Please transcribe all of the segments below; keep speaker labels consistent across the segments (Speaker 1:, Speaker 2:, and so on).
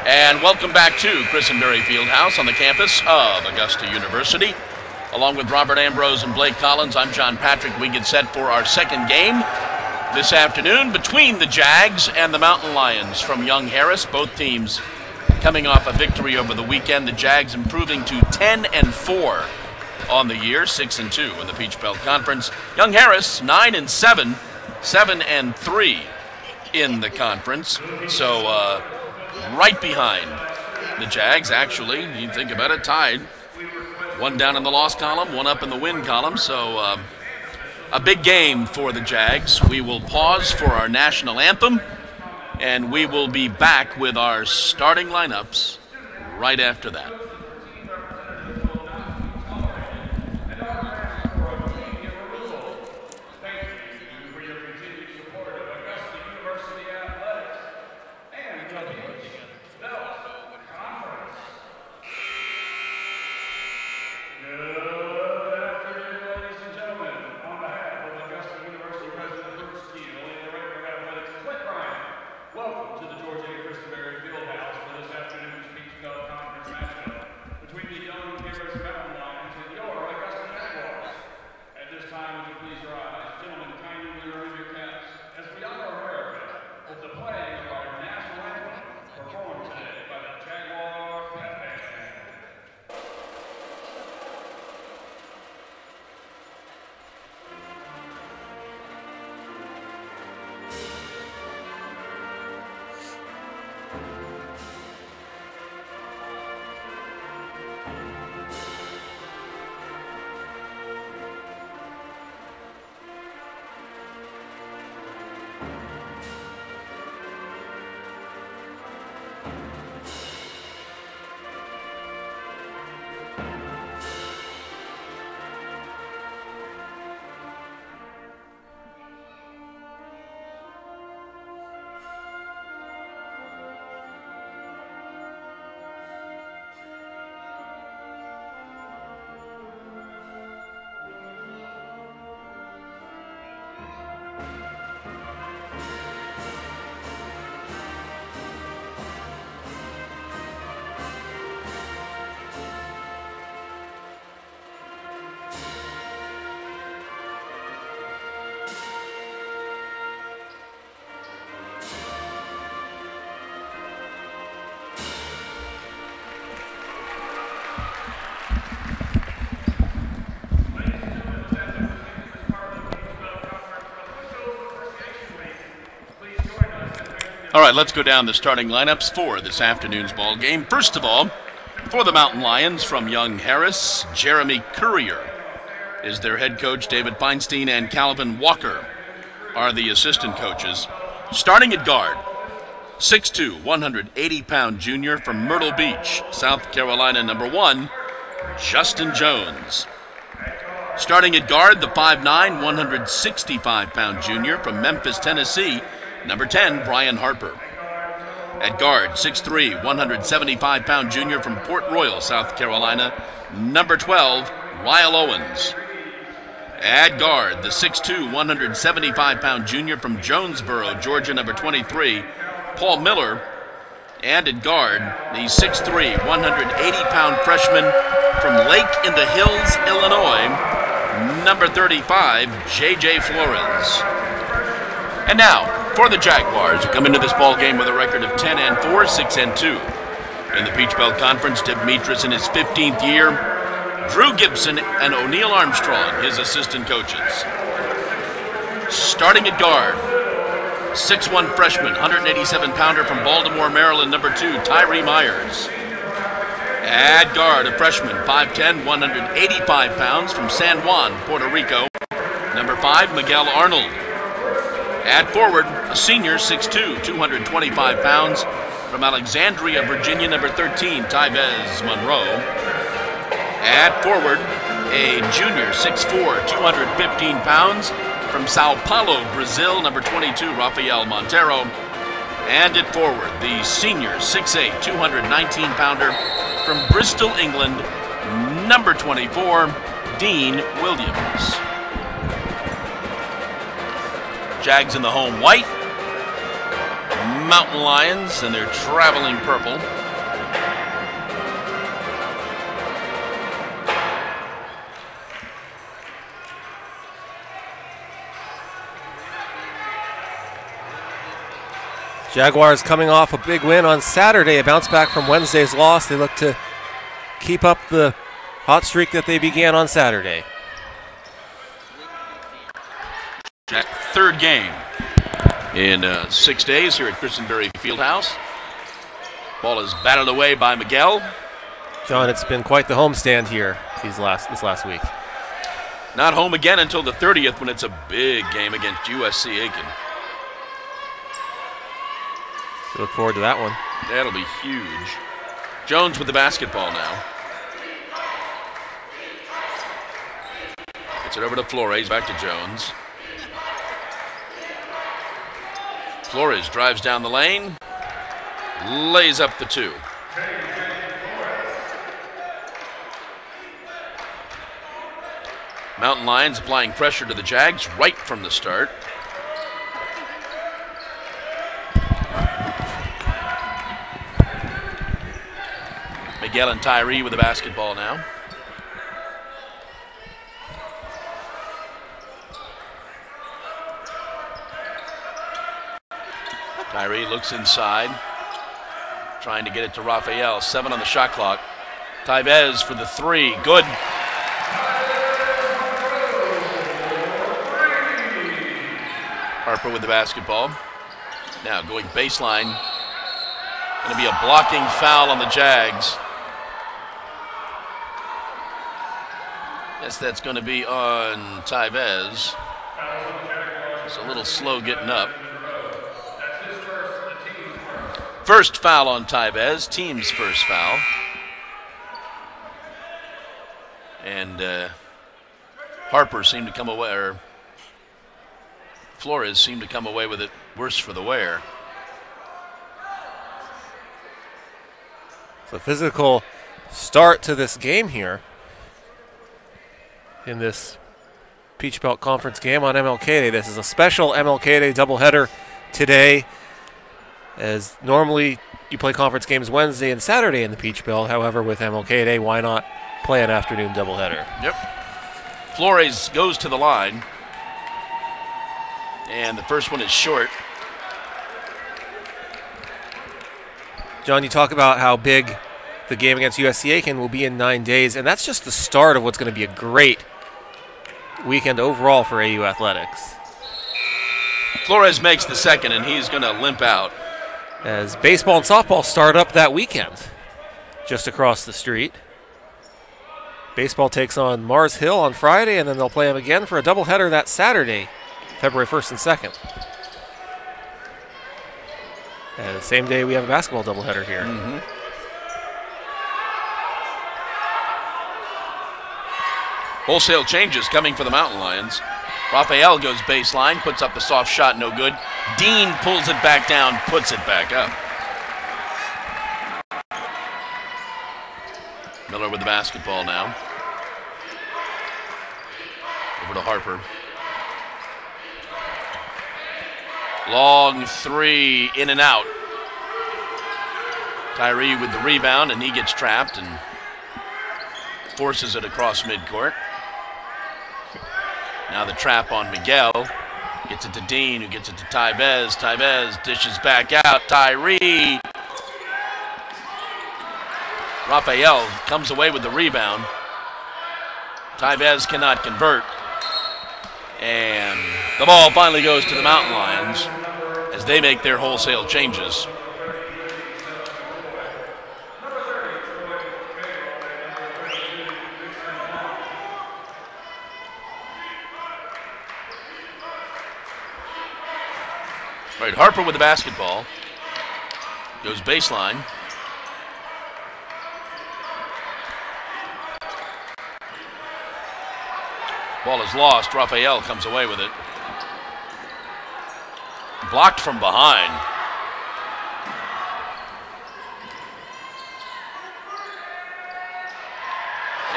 Speaker 1: And welcome back to Christenberry Fieldhouse on the campus of Augusta University. Along with Robert Ambrose and Blake Collins, I'm John Patrick. We get set for our second game this afternoon between the Jags and the Mountain Lions from Young Harris. Both teams coming off a victory over the weekend. The Jags improving to 10-4 on the year, 6-2 in the Peach Belt Conference. Young Harris 9-7, 7-3 in the conference. So right behind the Jags, actually. You think about it, tied. One down in the loss column, one up in the win column. So a big game for the Jags. We will pause for our national anthem, and we will be back with our starting lineups right after that. All right, let's go down the starting lineups for this afternoon's ball game. First of all, for the Mountain Lions from Young Harris, Jeremy Currier is their head coach. David Feinstein and Calvin Walker are the assistant coaches. Starting at guard, 6'2", 180-pound junior from Myrtle Beach, South Carolina, number 1, Justin Jones. Starting at guard, the 5'9", 165-pound junior from Memphis, Tennessee, number 10, Brian Harper. At guard, 6'3", 175-pound junior from Port Royal, South Carolina, number 12, Lyle Owens. At guard, the 6'2", 175-pound junior from Jonesboro, Georgia, number 23, Paul Miller. And at guard, the 6'3", 180-pound freshman from Lake in the Hills, Illinois, number 35, J.J. Flores. And now, for the Jaguars, who come into this ball game with a record of 10-4, 6-2. In the Peach Belt Conference, Dib Mitras in his 15th year, Drew Gibson and O'Neal Armstrong, his assistant coaches. Starting at guard, 6'1" freshman, 187-pounder from Baltimore, Maryland, number 2, Tyree Myers. At guard, a freshman, 5'10", 185 pounds from San Juan, Puerto Rico, number 5, Miguel Arnold. At forward, a senior, 6'2", 225 pounds from Alexandria, Virginia, number 13, Tyvez Monroe. At forward, a junior, 6'4", 215 pounds from Sao Paulo, Brazil, number 22, Rafael Montero. And at forward, the senior, 6'8", 219-pounder from Bristol, England, number 24, Dean Williams. Jags in the home white. Mountain Lions and their traveling purple.
Speaker 2: Jaguars coming off a big win on Saturday, a bounce back from Wednesday's loss. They look to keep up the hot streak that they began on Saturday.
Speaker 1: That third game in 6 days here at Christenberry Fieldhouse. Ball is batted away by Miguel.
Speaker 2: John, it's been quite the homestand here this last week.
Speaker 1: Not home again until the 30th when it's a big game against USC Aiken.
Speaker 2: Look forward to that one.
Speaker 1: That'll be huge. Jones with the basketball now. Gets it over to Flores, back to Jones. Flores drives down the lane, lays up the two. Mountain Lions applying pressure to the Jags right from the start. Miguel and Tyree with the basketball now. Tyree looks inside, trying to get it to Raphael. 7 on the shot clock. Tyvez for the three. Good. Harper with the basketball. Now going baseline. Going to be a blocking foul on the Jags. Guess that's going to be on Tyvez. He's a little slow getting up. First foul on Tyvez, team's first foul. And Harper seemed to come away, or Flores seemed to come away with it worse for the wear.
Speaker 2: So physical start to this game here in this Peach Belt Conference game on MLK Day. This is a special MLK Day doubleheader today, as normally you play conference games Wednesday and Saturday in the Peach Belt. However, with MLK Day, why not play an afternoon doubleheader?
Speaker 1: Yep. Flores goes to the line, and the first one is short.
Speaker 2: John, you talk about how big the game against USC Aiken will be in 9 days, and that's just the start of what's going to be a great weekend overall for AU athletics.
Speaker 1: Flores makes the second, and he's going to limp out.
Speaker 2: As baseball and softball start up that weekend, just across the street. Baseball takes on Mars Hill on Friday, and then they'll play them again for a doubleheader that Saturday, February 1st and 2nd. And the same day we have a basketball doubleheader here.
Speaker 1: Mm-hmm. Wholesale changes coming for the Mountain Lions. Raphael goes baseline, puts up the soft shot, no good. Dean pulls it back down, puts it back up. Miller with the basketball now. Over to Harper. Long three, in and out. Tyree with the rebound, and he gets trapped and forces it across midcourt. Now the trap on Miguel. Gets it to Dean, who gets it to Tyvez. Tyvez dishes back out. Tyree. Raphael comes away with the rebound. Tyvez cannot convert. And the ball finally goes to the Mountain Lions as they make their wholesale changes. All right, Harper with the basketball. Goes baseline. Ball is lost. Raphael comes away with it. Blocked from behind.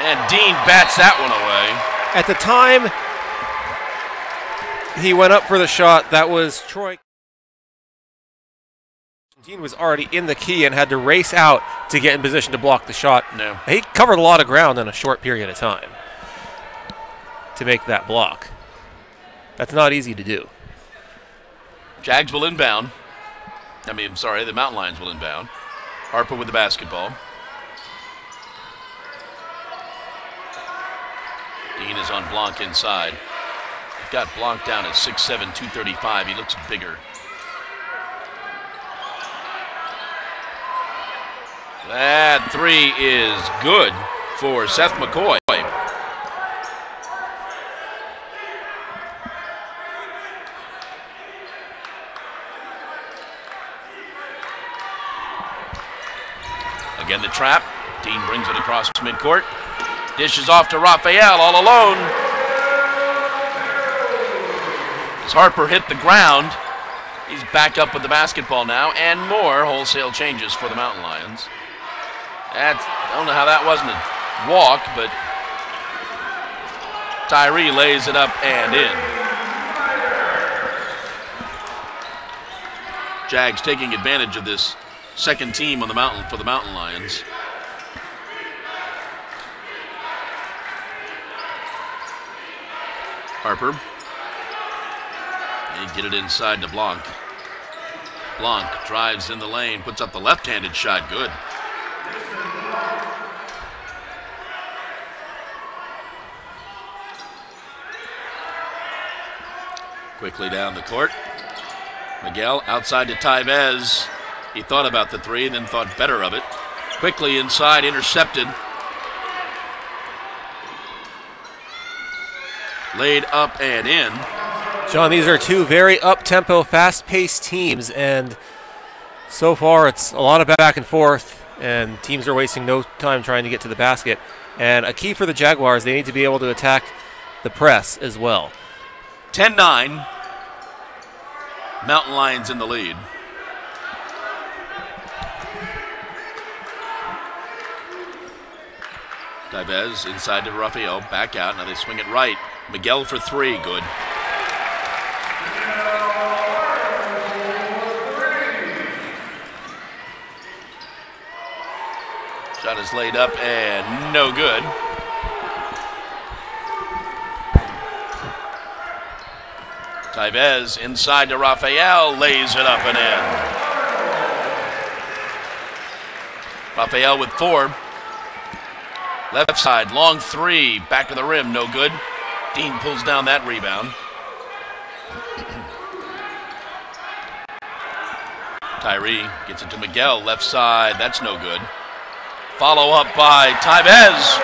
Speaker 1: And Dean bats that one away.
Speaker 2: At the time he went up for the shot, that was Troy Dean was already in the key and had to race out to get in position to block the shot.
Speaker 1: No.
Speaker 2: He covered a lot of ground in a short period of time to make that block. That's not easy to do.
Speaker 1: Jags will inbound. The Mountain Lions will inbound. Harper with the basketball. Dean is on Blanc inside. Got Blanc down at 6'7", 235. He looks bigger. That three is good for Seth McCoy. Again, the trap. Dean brings it across midcourt. Dishes off to Raphael all alone. As Harper hit the ground, he's back up with the basketball now, and more wholesale changes for the Mountain Lions. I don't know how that wasn't a walk, but Tyree lays it up and in. Jags taking advantage of this second team on the mountain for the Mountain Lions. Harper. They get it inside to Blanc. Blanc drives in the lane, puts up the left-handed shot. Good. Quickly down the court. Miguel outside to Tyvez. He thought about the three, then thought better of it. Quickly inside, intercepted. Laid up and in.
Speaker 2: John, these are two very up-tempo, fast-paced teams, and so far it's a lot of back and forth, and teams are wasting no time trying to get to the basket. And a key for the Jaguars, they need to be able to attack the press as well.
Speaker 1: 10-9. Mountain Lions in the lead. Tyvez inside to Raphael, back out. Now they swing it right. Miguel for three, good. Shot is laid up and no good. Tyvez inside to Raphael, lays it up and in. Raphael with four. Left side, long three, back of the rim, no good. Dean pulls down that rebound. Tyree gets it to Miguel, left side, that's no good. Follow up by Tyvez.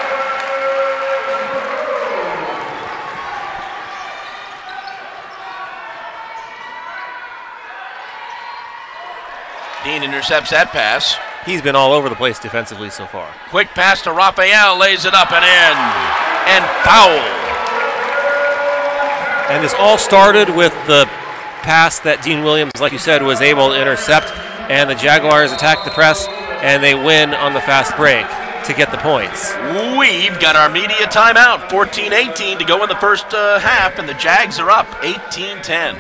Speaker 1: Dean intercepts that pass.
Speaker 2: He's been all over the place defensively so far.
Speaker 1: Quick pass to Raphael, lays it up and in. And foul.
Speaker 2: And this all started with the pass that Dean Williams, like you said, was able to intercept. And the Jaguars attack the press, and they win on the fast break to get the points.
Speaker 1: We've got our media timeout. 14-18 to go in the first half, and the Jags are up 18-10.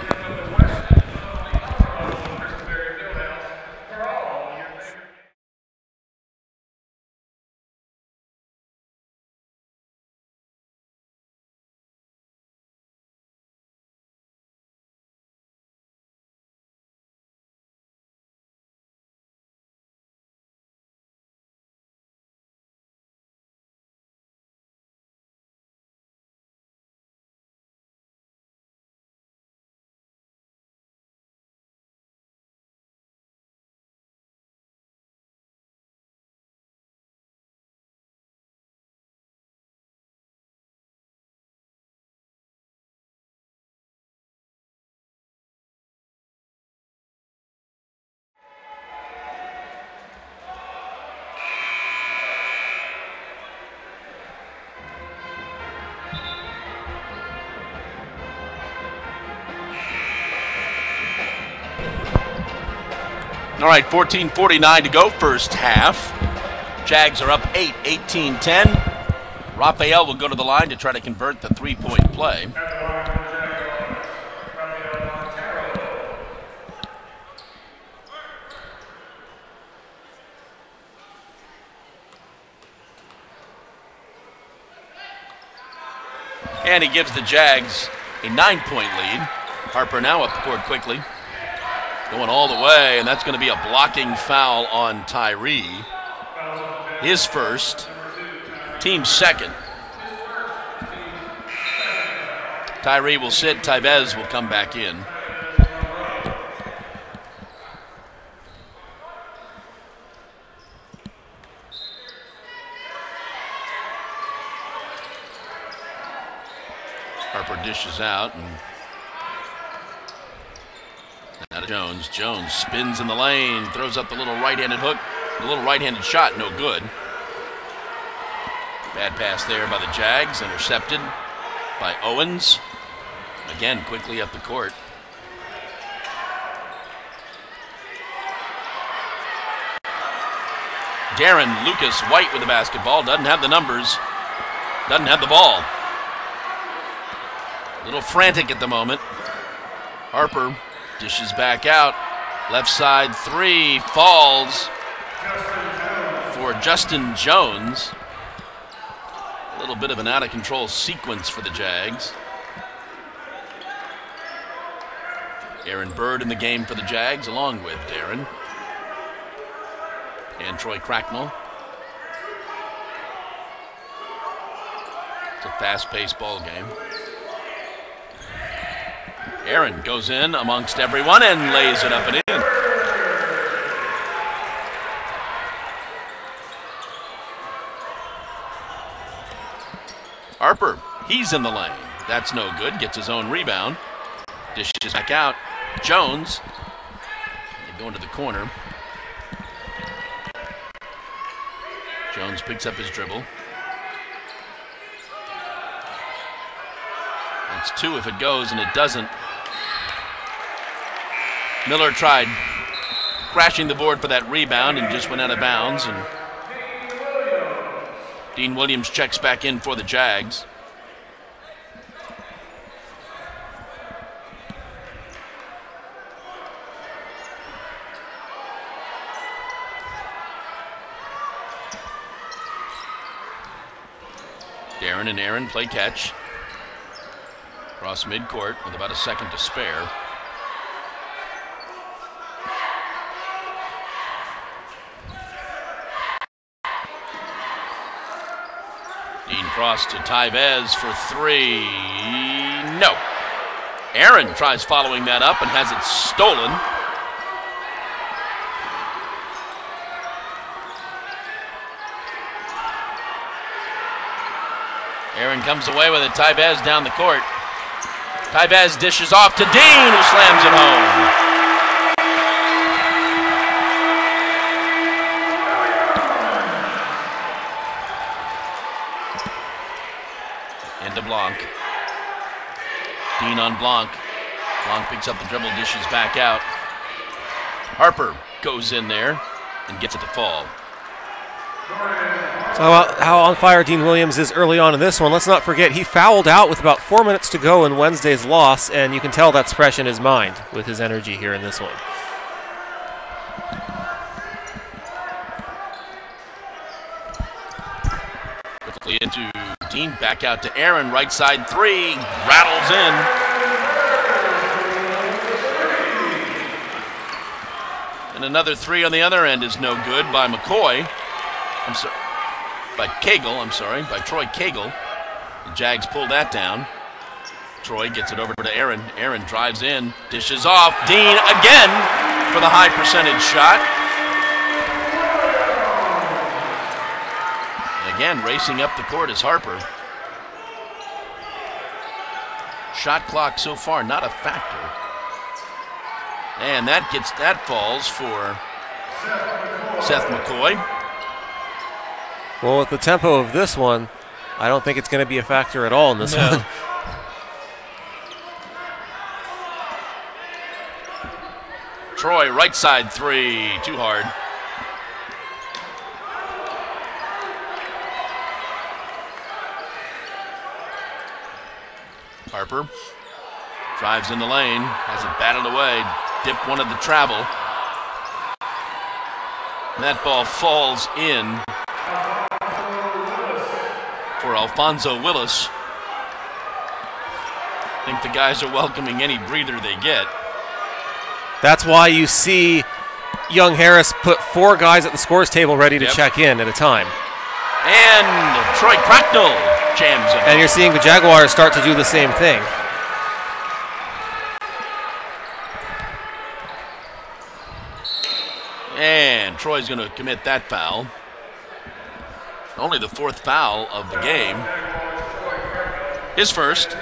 Speaker 1: All right, 14:49 to go, first half. Jags are up 8, 18-10. Raphael will go to the line to try to convert the three-point play. And he gives the Jags a 9-point lead. Harper now up the court quickly. Going all the way, and that's going to be a blocking foul on Tyree. His first, team second. Tyree will sit, Tyvez will come back in. Harper dishes out, and now to Jones. Jones spins in the lane, throws up the little right-handed hook, the little right-handed shot, no good. Bad pass there by the Jags, intercepted by Owens. Again, quickly up the court. Darren Lucas White with the basketball, doesn't have the numbers, doesn't have the ball. A little frantic at the moment. Harper dishes back out. Left side three falls for Justin Jones. A little bit of an out of control sequence for the Jags. Aaron Bird in the game for the Jags, along with Darren and Troy Cracknell. It's a fast-paced ball game. Aaron goes in amongst everyone and lays it up and in. Harper, he's in the lane. That's no good. Gets his own rebound. Dishes back out. Jones. They go into the corner. Jones picks up his dribble. That's two if it goes, and it doesn't. Miller tried crashing the board for that rebound and just went out of bounds. And Dean Williams checks back in for the Jags. Darren and Aaron play catch. Cross midcourt with about a second to spare. Dean Cross to Tyvez for three. No. Aaron tries following that up and has it stolen. Aaron comes away with it. Tyvez down the court. Tyvez dishes off to Dean, who slams it home. Into Blanc. Dean on Blanc. Blanc picks up the dribble, dishes back out. Harper goes in there and gets it to fall.
Speaker 2: So how on fire Dean Williams is early on in this one. Let's not forget he fouled out with about 4 minutes to go in Wednesday's loss, and you can tell that's fresh in his mind with his energy here in this one.
Speaker 1: Quickly into Dean, back out to Aaron, right side three, rattles in. And another three on the other end is no good by McCoy. I'm sorry. By Troy Cagle. The Jags pull that down. Troy gets it over to Aaron. Aaron drives in, dishes off. Dean again for the high percentage shot. And again, racing up the court is Harper. Shot clock so far not a factor. And that falls for Seth McCoy.
Speaker 2: Well, with the tempo of this one, I don't think it's going to be a factor at all in this one.
Speaker 1: Troy, right side three, too hard. Harper drives in the lane, has it batted away, dipped one of the travel. And that ball falls in for Alfonso Willis. I think the guys are welcoming any breather they get.
Speaker 2: That's why you see young Harris put 4 guys at the scores table ready to check in at a time.
Speaker 1: And Troy Cracknell jams it.
Speaker 2: And you're seeing the Jaguars start to do the same thing.
Speaker 1: And Troy's going to commit that foul. Only the 4th foul of the game. His first.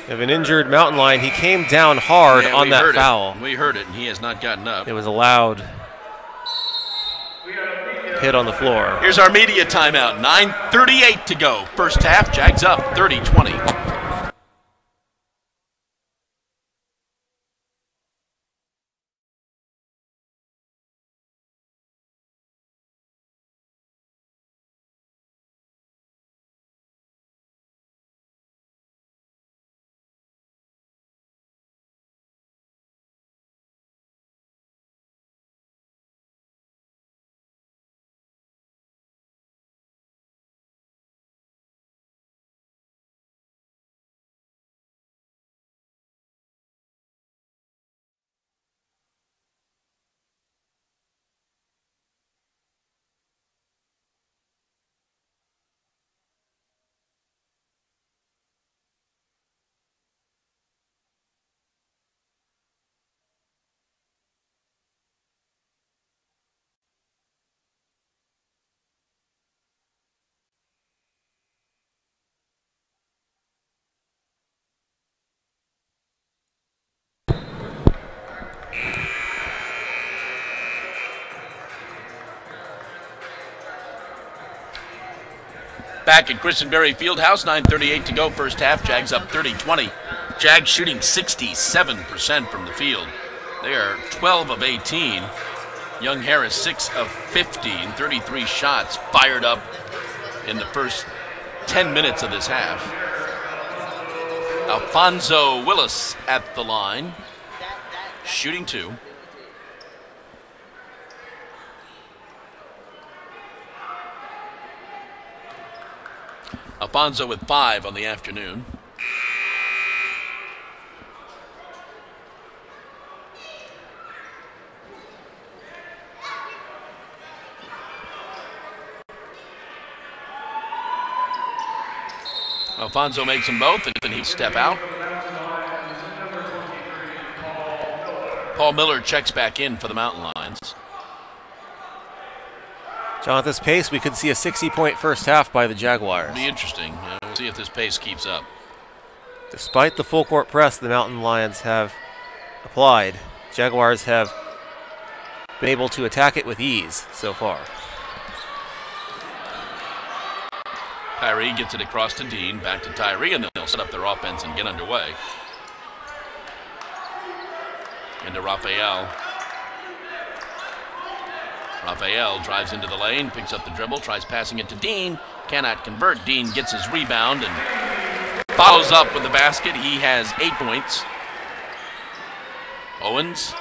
Speaker 2: Of an injured Mountain Lion, he came down hard on that foul.
Speaker 1: We heard it, and he has not gotten up.
Speaker 2: It was a loud hit on the floor.
Speaker 1: Here's our media timeout. 9:38 to go. First half, Jags up 30-20. Back at Christenberry Fieldhouse, 9:38 to go, first half. Jags up 30-20. Jags shooting 67% from the field. They are 12 of 18. Young Harris, 6 of 15, 33 shots fired up in the first 10 minutes of this half. Alfonso Willis at the line, shooting 2. Alfonso with 5 on the afternoon. Alfonso makes them both, and then he step out. Paul Miller checks back in for the Mountain Lions.
Speaker 2: John, at this pace, we could see a 60-point first half by the Jaguars.
Speaker 1: It'll be interesting. We'll see if this pace keeps up.
Speaker 2: Despite the full court press the Mountain Lions have applied, Jaguars have been able to attack it with ease so far.
Speaker 1: Tyree gets it across to Dean, back to Tyree, and then they'll set up their offense and get underway. Into Raphael. Raphael drives into the lane, picks up the dribble, tries passing it to Dean, cannot convert. Dean gets his rebound and follows up with the basket. He has 8 points. Owens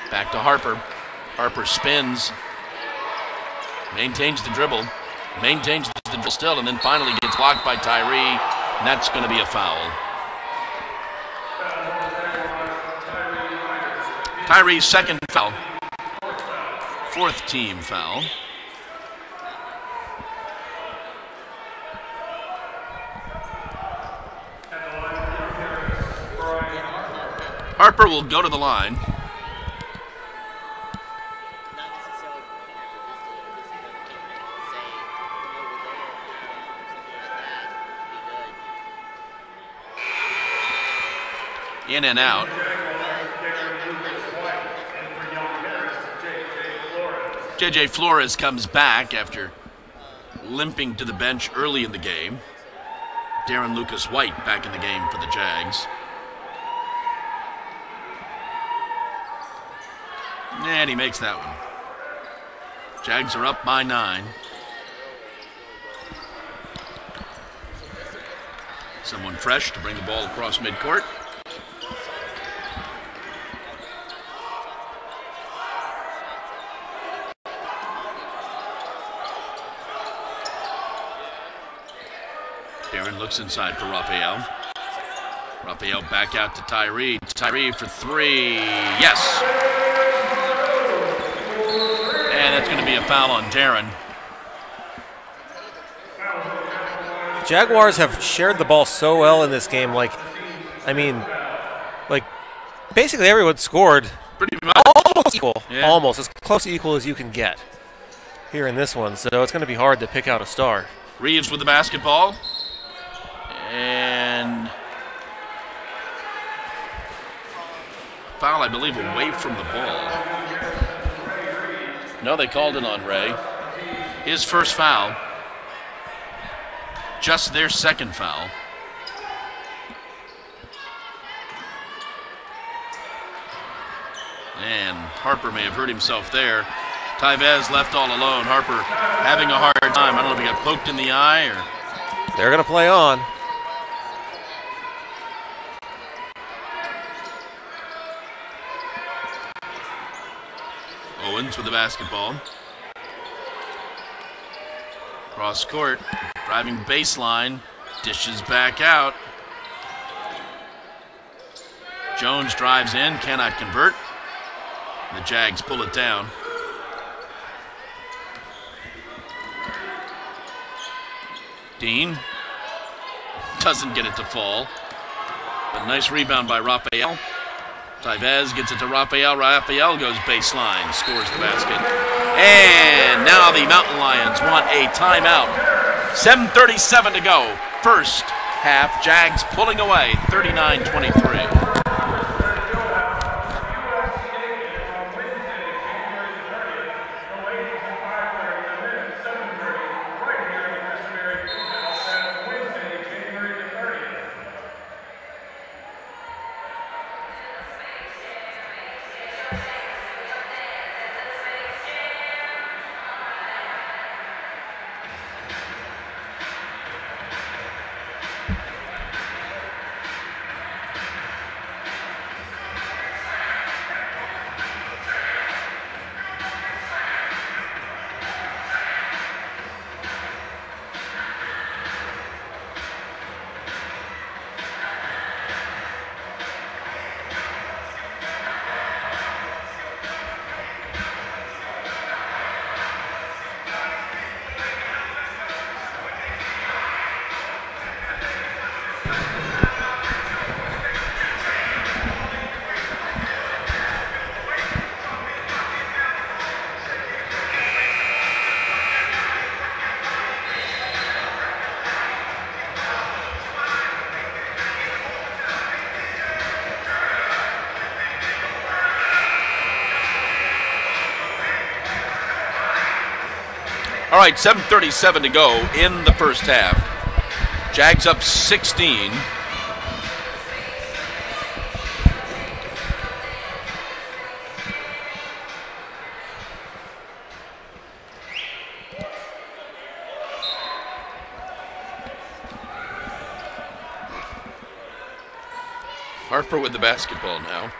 Speaker 1: back to Harper. Harper spins, maintains the dribble still, and then finally gets blocked by Tyree, and that's going to be a foul. Tyree's second foul. 4th team foul. Harper will go to the line. In and out. J.J. Flores comes back after limping to the bench early in the game. Darren Lucas White back in the game for the Jags. And he makes that one. Jags are up by 9. Someone fresh to bring the ball across midcourt. Darren looks inside for Raphael. Raphael back out to Tyree. Tyree for three. Yes. And that's going to be a foul on Darren.
Speaker 2: Jaguars have shared the ball so well in this game. Basically everyone scored
Speaker 1: Pretty much.
Speaker 2: almost equal.
Speaker 1: Yeah.
Speaker 2: Almost as close to equal as you can get here in this one. So it's going to be hard to pick out a star.
Speaker 1: Reeves with the basketball. And foul, I believe, away from the ball. No, they called it on Ray. His first foul. Just their second foul. And Harper may have hurt himself there. Tyvez left all alone. Harper having a hard time. I don't know if he got poked in the eye or...
Speaker 2: They're going to play on.
Speaker 1: Owens with the basketball. Cross court, driving baseline, dishes back out. Jones drives in, cannot convert. The Jags pull it down. Dean doesn't get it to fall. But a nice rebound by Raphael. Tyvez gets it to Raphael. Raphael goes baseline, scores the basket. And now the Mountain Lions want a timeout. 7:37 to go. First half, Jags pulling away, 39-23. All right, 7:37 to go in the first half. Jags up 16. Harper with the basketball now.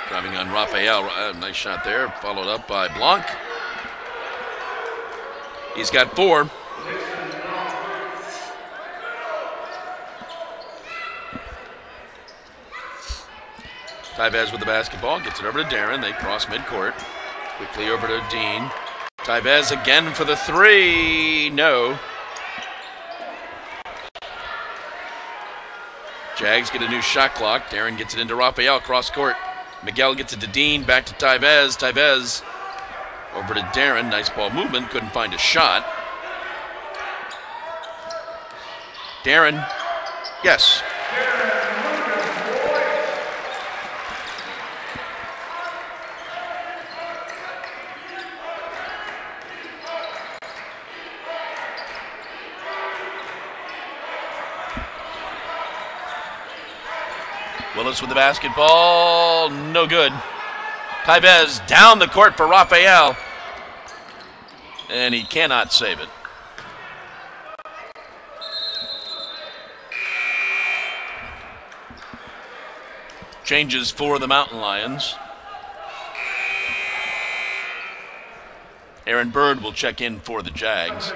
Speaker 1: Driving on Raphael. Nice shot there. Followed up by Blanc. He's got 4. Tyvez with the basketball. Gets it over to Darren. They cross midcourt. Quickly over to Dean. Tyvez again for the 3. No. Jags get a new shot clock. Darren gets it into Raphael. Cross court. Miguel gets it to Dean, back to Tyvez. Tyvez over to Darren. Nice ball movement. Couldn't find a shot. Darren. Yes. Willis with the basketball, no good. Tyvez down the court for Raphael, and he cannot save it. Changes for the Mountain Lions. Aaron Bird will check in for the Jags.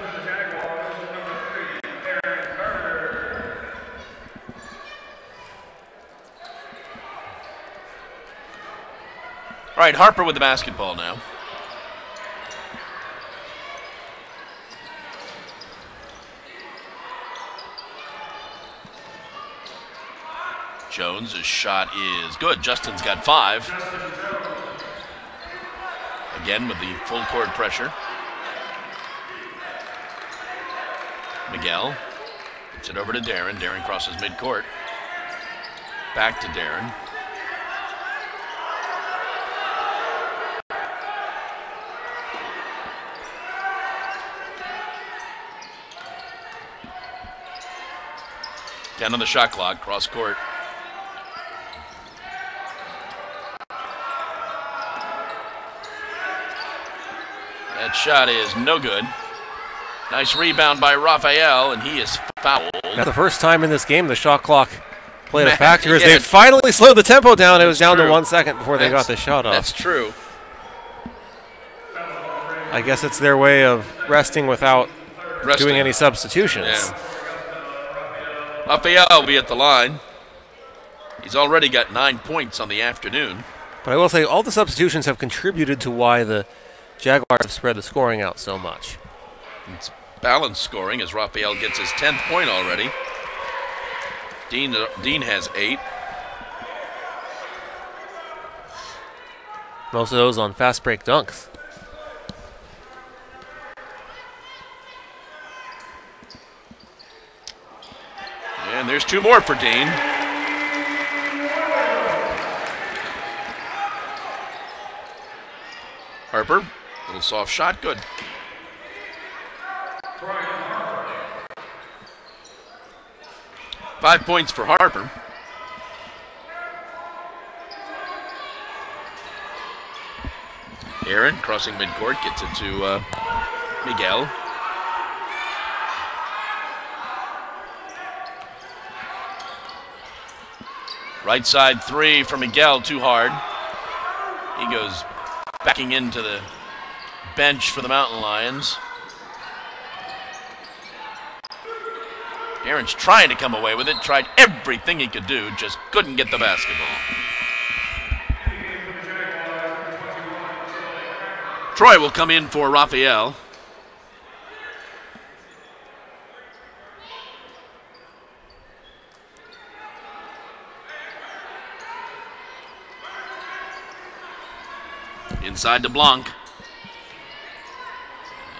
Speaker 1: right, Harper with the basketball now. Jones' shot is good. Justin's got 5. Again with the full court pressure. Miguel gets it over to Darren. Darren crosses midcourt. Back to Darren. Down on the shot clock, cross court. That shot is no good. Nice rebound by Raphael, and he is fouled.
Speaker 2: Now, the first time in this game, the shot clock played a factor as they finally slowed the tempo down. It was down to 1 second before they got the shot off.
Speaker 1: That's true.
Speaker 2: I guess it's their way of resting without doing any substitutions.
Speaker 1: Yeah. Raphael will be at the line. He's already got 9 points on the afternoon.
Speaker 2: But I will say all the substitutions have contributed to why the Jaguars have spread the scoring out so much.
Speaker 1: It's balanced scoring as Raphael gets his 10th point already. Dean has 8.
Speaker 2: Most of those on fast break dunks.
Speaker 1: And there's 2 more for Dean. Harper, little soft shot, good. Five points for Harper. Aaron crossing midcourt gets it to Miguel. Right side 3 for Miguel, too hard. He goes backing into the bench for the Mountain Lions. Aaron's trying to come away with it, tried everything he could do, just couldn't get the basketball. Troy will come in for Raphael. Inside to Blanc.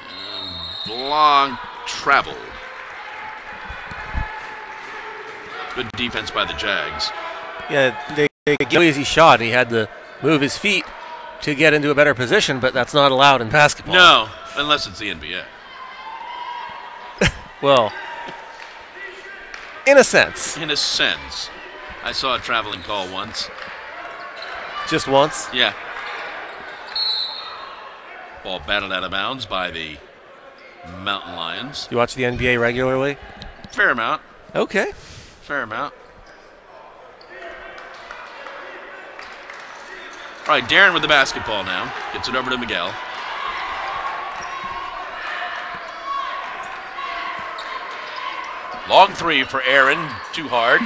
Speaker 1: And Blanc traveled. Good defense by the Jags.
Speaker 2: Yeah, they gave an easy shot. He had to move his feet to get into a better position, but that's not allowed in basketball.
Speaker 1: No, unless it's the NBA.
Speaker 2: Well, in a sense.
Speaker 1: In a sense. I saw a traveling call once.
Speaker 2: Just once?
Speaker 1: Yeah. Ball batted out of bounds by the Mountain Lions.
Speaker 2: You watch the NBA regularly?
Speaker 1: Fair amount.
Speaker 2: Okay.
Speaker 1: Fair amount. All right, Darren with the basketball now. Gets it over to Miguel. Long 3 for Aaron. Too hard.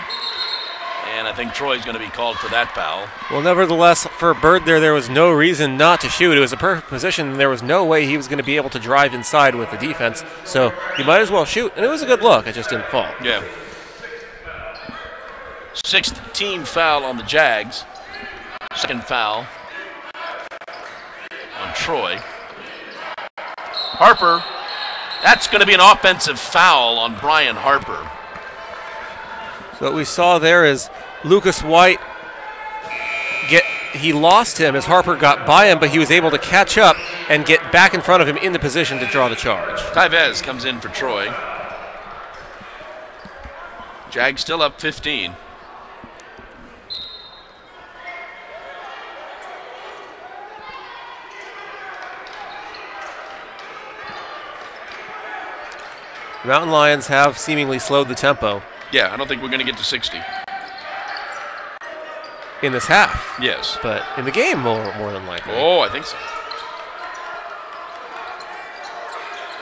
Speaker 1: And I think Troy's going to be called for that foul.
Speaker 2: Well, nevertheless, for Bird there was no reason not to shoot. It was a perfect position, and there was no way he was going to be able to drive inside with the defense. So you might as well shoot. And it was a good look. It just didn't fall.
Speaker 1: Yeah. 6th team foul on the Jags. 2nd foul on Troy. Harper. That's going to be an offensive foul on Brian Harper.
Speaker 2: So what we saw there is Lucas White he lost him as Harper got by him, but he was able to catch up and get back in front of him in the position to draw the charge.
Speaker 1: Tyvez comes in for Troy. Jags still up 15.
Speaker 2: The Mountain Lions have seemingly slowed the tempo.
Speaker 1: Yeah, I don't think we're going to get to 60.
Speaker 2: In this half.
Speaker 1: Yes.
Speaker 2: But in the game, more than likely.
Speaker 1: Oh, I think so.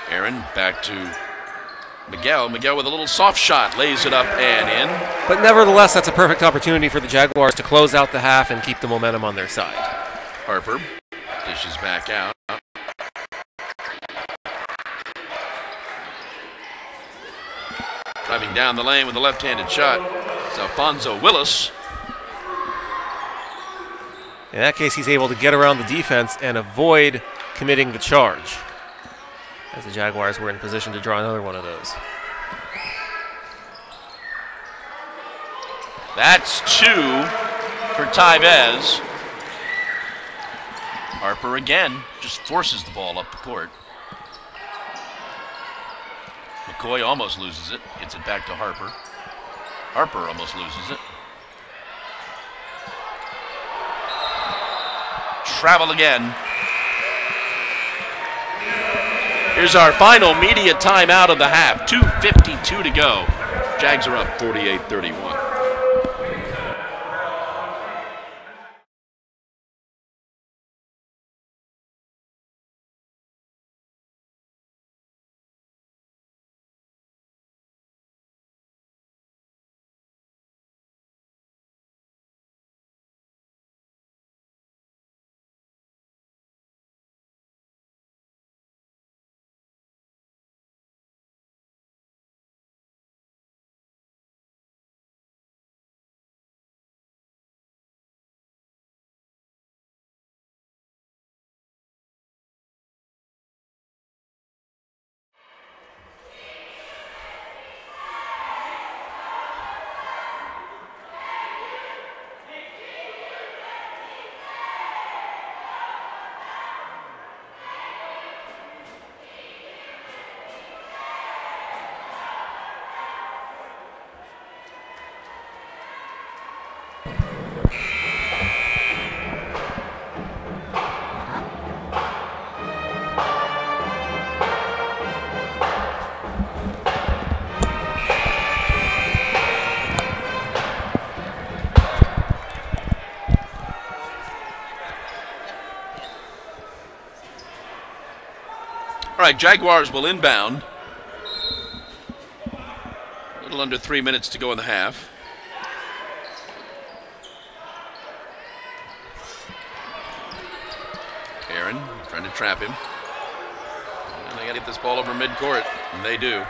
Speaker 1: Aaron back to Miguel. Miguel with a little soft shot. Lays it up and in.
Speaker 2: But nevertheless, that's a perfect opportunity for the Jaguars to close out the half and keep the momentum on their side.
Speaker 1: Harper dishes back out. Driving down the lane with a left-handed shot. It's Alfonso Willis.
Speaker 2: In that case, he's able to get around the defense and avoid committing the charge, as the Jaguars were in position to draw another one of those.
Speaker 1: That's 2 for Tyvez. Harper again just forces the ball up the court. McCoy almost loses it, gets it back to Harper. Harper almost loses it. Travel again. Here's our final media timeout of the half. 2:52 to go. Jags are up 48-31. All right, Jaguars will inbound. A little under 3 minutes to go in the half. Aaron trying to trap him. And they got to get this ball over midcourt, and they do.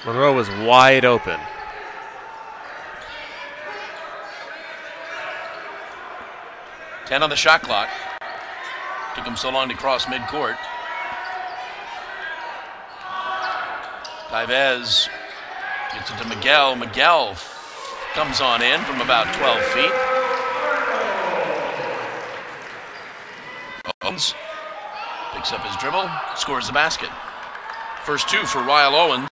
Speaker 2: Monroe was wide open.
Speaker 1: Ten on the shot clock. Took him so long to cross midcourt. Tyvez gets it to Miguel. Miguel comes on in from about 12 feet. Owens picks up his dribble, scores the basket. First 2 for Ryle Owens.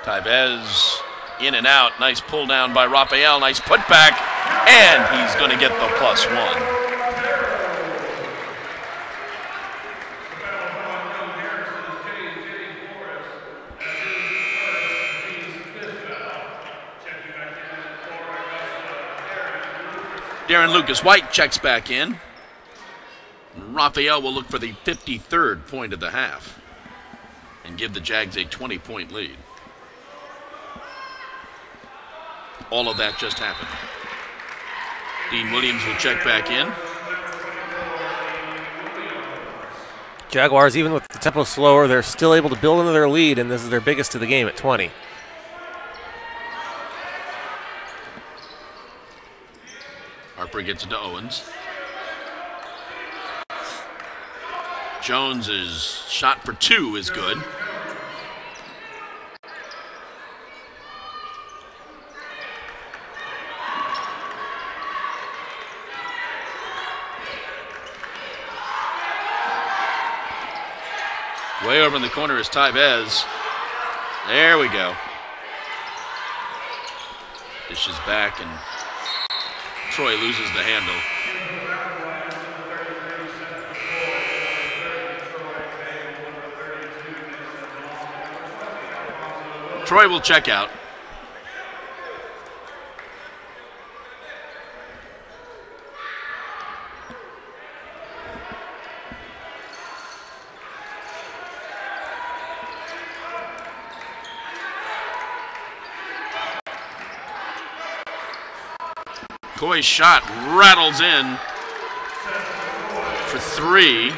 Speaker 1: Tyvez in and out. Nice pull down by Raphael. Nice putback. And he's going to get the +1. Darren Lucas White checks back in. Raphael will look for the 53rd point of the half and give the Jags a 20-point lead. All of that just happened. Dean Williams will check back in.
Speaker 2: Jaguars, even with the tempo slower, they're still able to build into their lead, and this is their biggest of the game at 20.
Speaker 1: Harper gets it to Owens. Jones's shot for 2 is good. Way over in the corner is Tyvez. There we go. Dishes back and Troy loses the handle. Troy will check out. McCoy's shot rattles in for 3.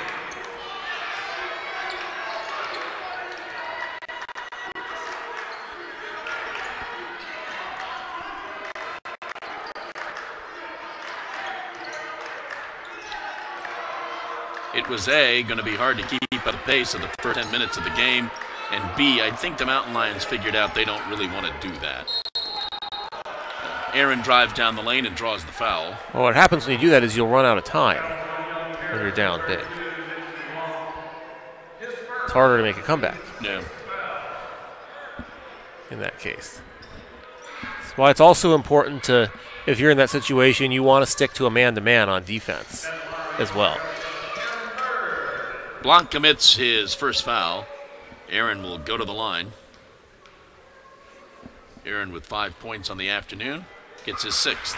Speaker 1: It was A, going to be hard to keep at the pace of the first 10 minutes of the game, and B, I think the Mountain Lions figured out they don't really want to do that. Aaron drives down the lane and draws the foul.
Speaker 2: Well, what happens when you do that is you'll run out of time when you're down big. It's harder to make a comeback.
Speaker 1: Yeah.
Speaker 2: In that case. That's why it's also important to, if you're in that situation, you want to stick to a man-to-man on defense as well.
Speaker 1: Blanc commits his first foul. Aaron will go to the line. Aaron with 5 points on the afternoon gets his 6th.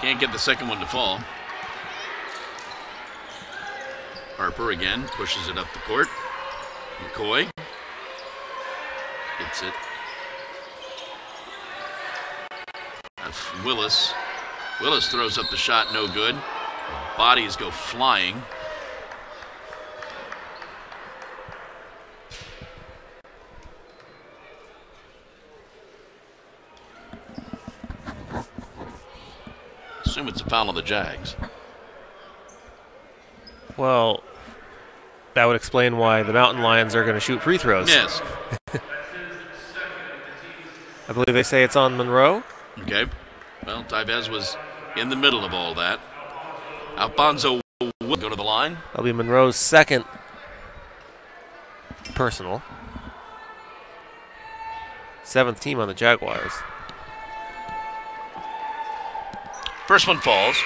Speaker 1: Can't get the second one to fall. Harper again pushes it up the court. McCoy gets it. Willis. Willis throws up the shot, no good. Bodies go flying. Assume it's a foul on the Jags.
Speaker 2: Well, that would explain why the Mountain Lions are going to shoot free throws.
Speaker 1: Yes.
Speaker 2: I believe they say it's on Monroe.
Speaker 1: Okay. Well, Tybez was in the middle of all that. Alfonso will go to the line.
Speaker 2: That'll be Monroe's second personal. 7th team on the Jaguars.
Speaker 1: First one falls.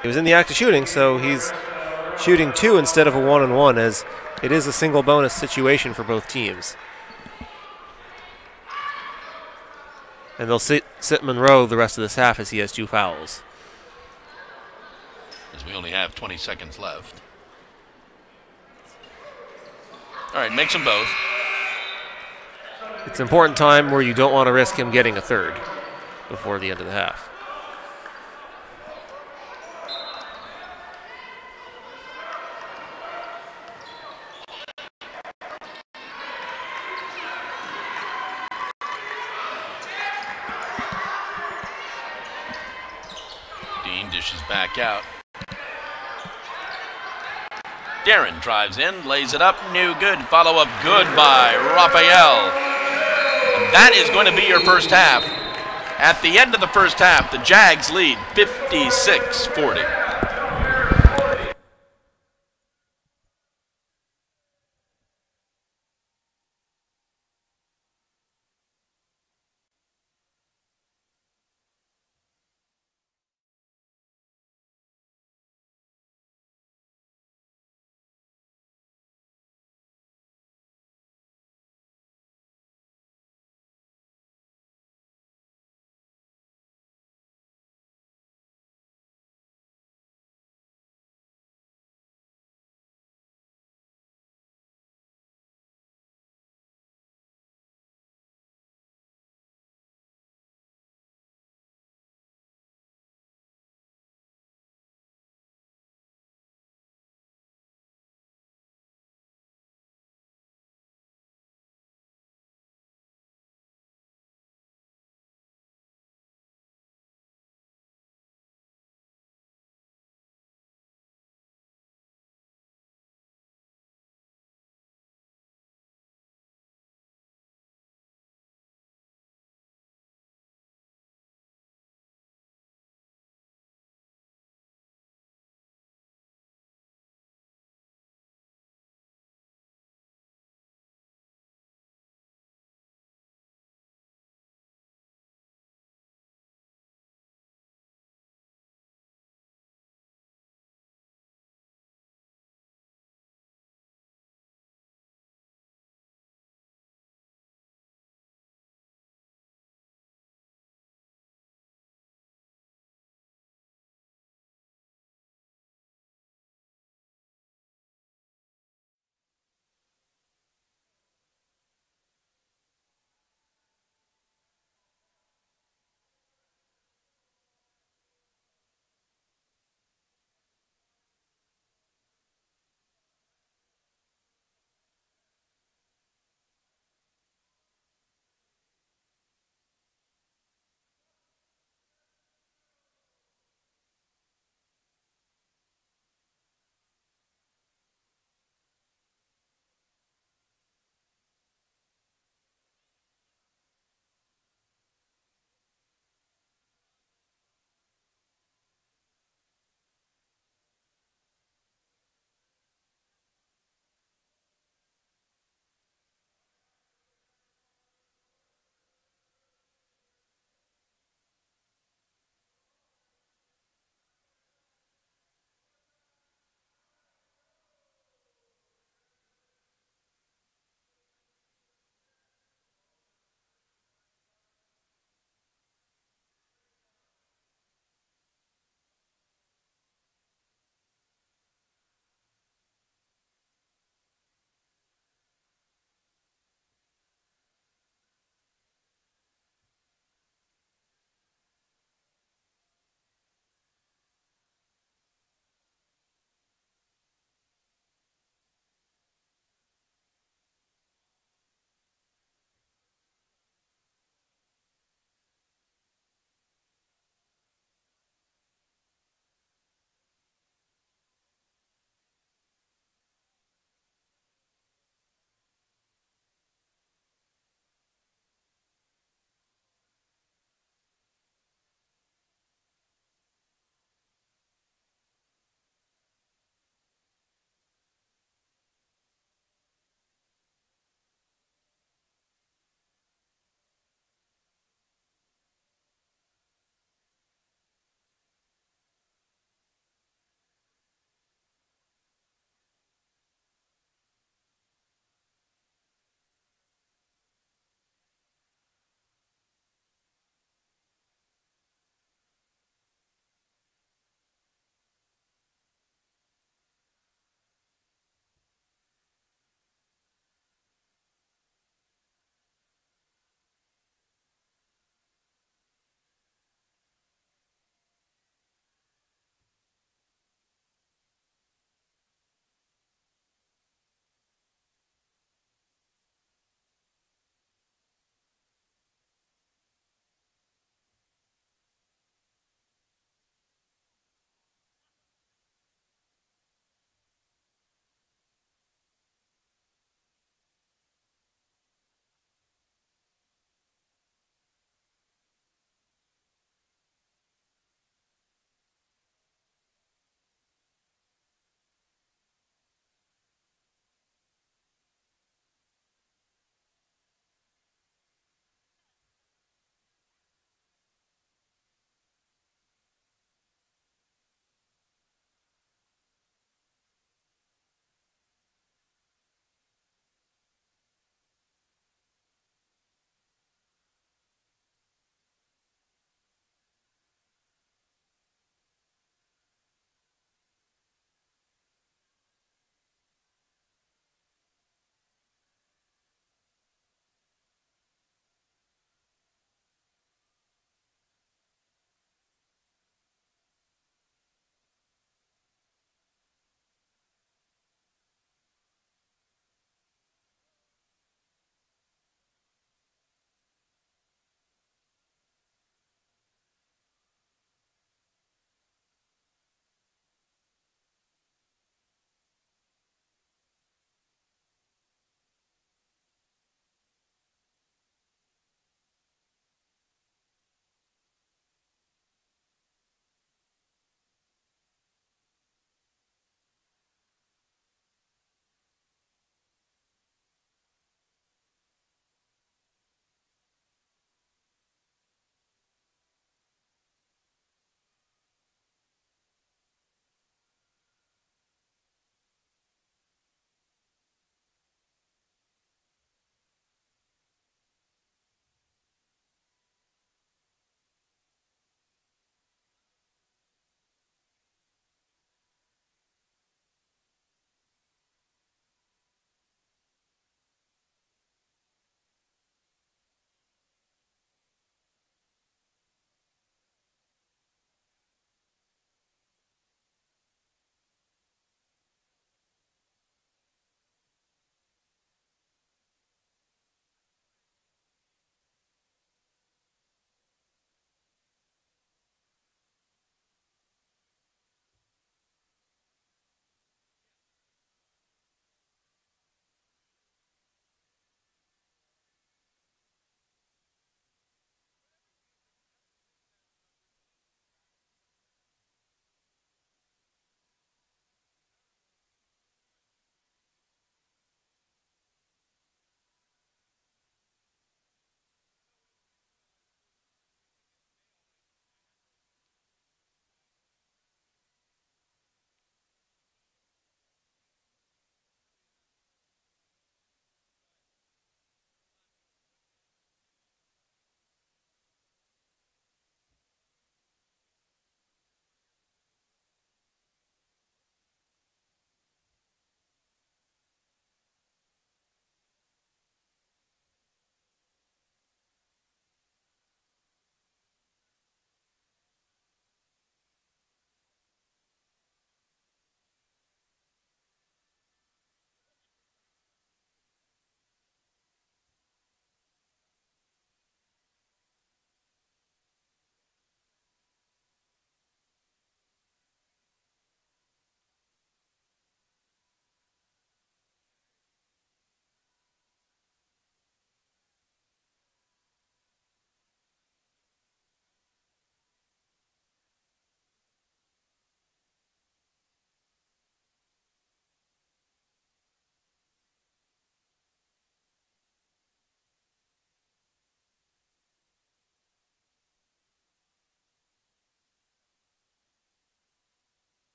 Speaker 2: He was in the act of shooting, so he's shooting 2 instead of a 1-on-1, as it is a single bonus situation for both teams. And they'll sit Monroe the rest of this half as he has 2 fouls.
Speaker 1: As we only have 20 seconds left. All right, makes them both.
Speaker 2: It's an important time where you don't want to risk him getting a third before the end of the half.
Speaker 1: Dean dishes back out. Darren drives in, lays it up, no good. Follow-up good by Raphael. And that is going to be your first half. At the end of the first half, the Jags lead 56-40.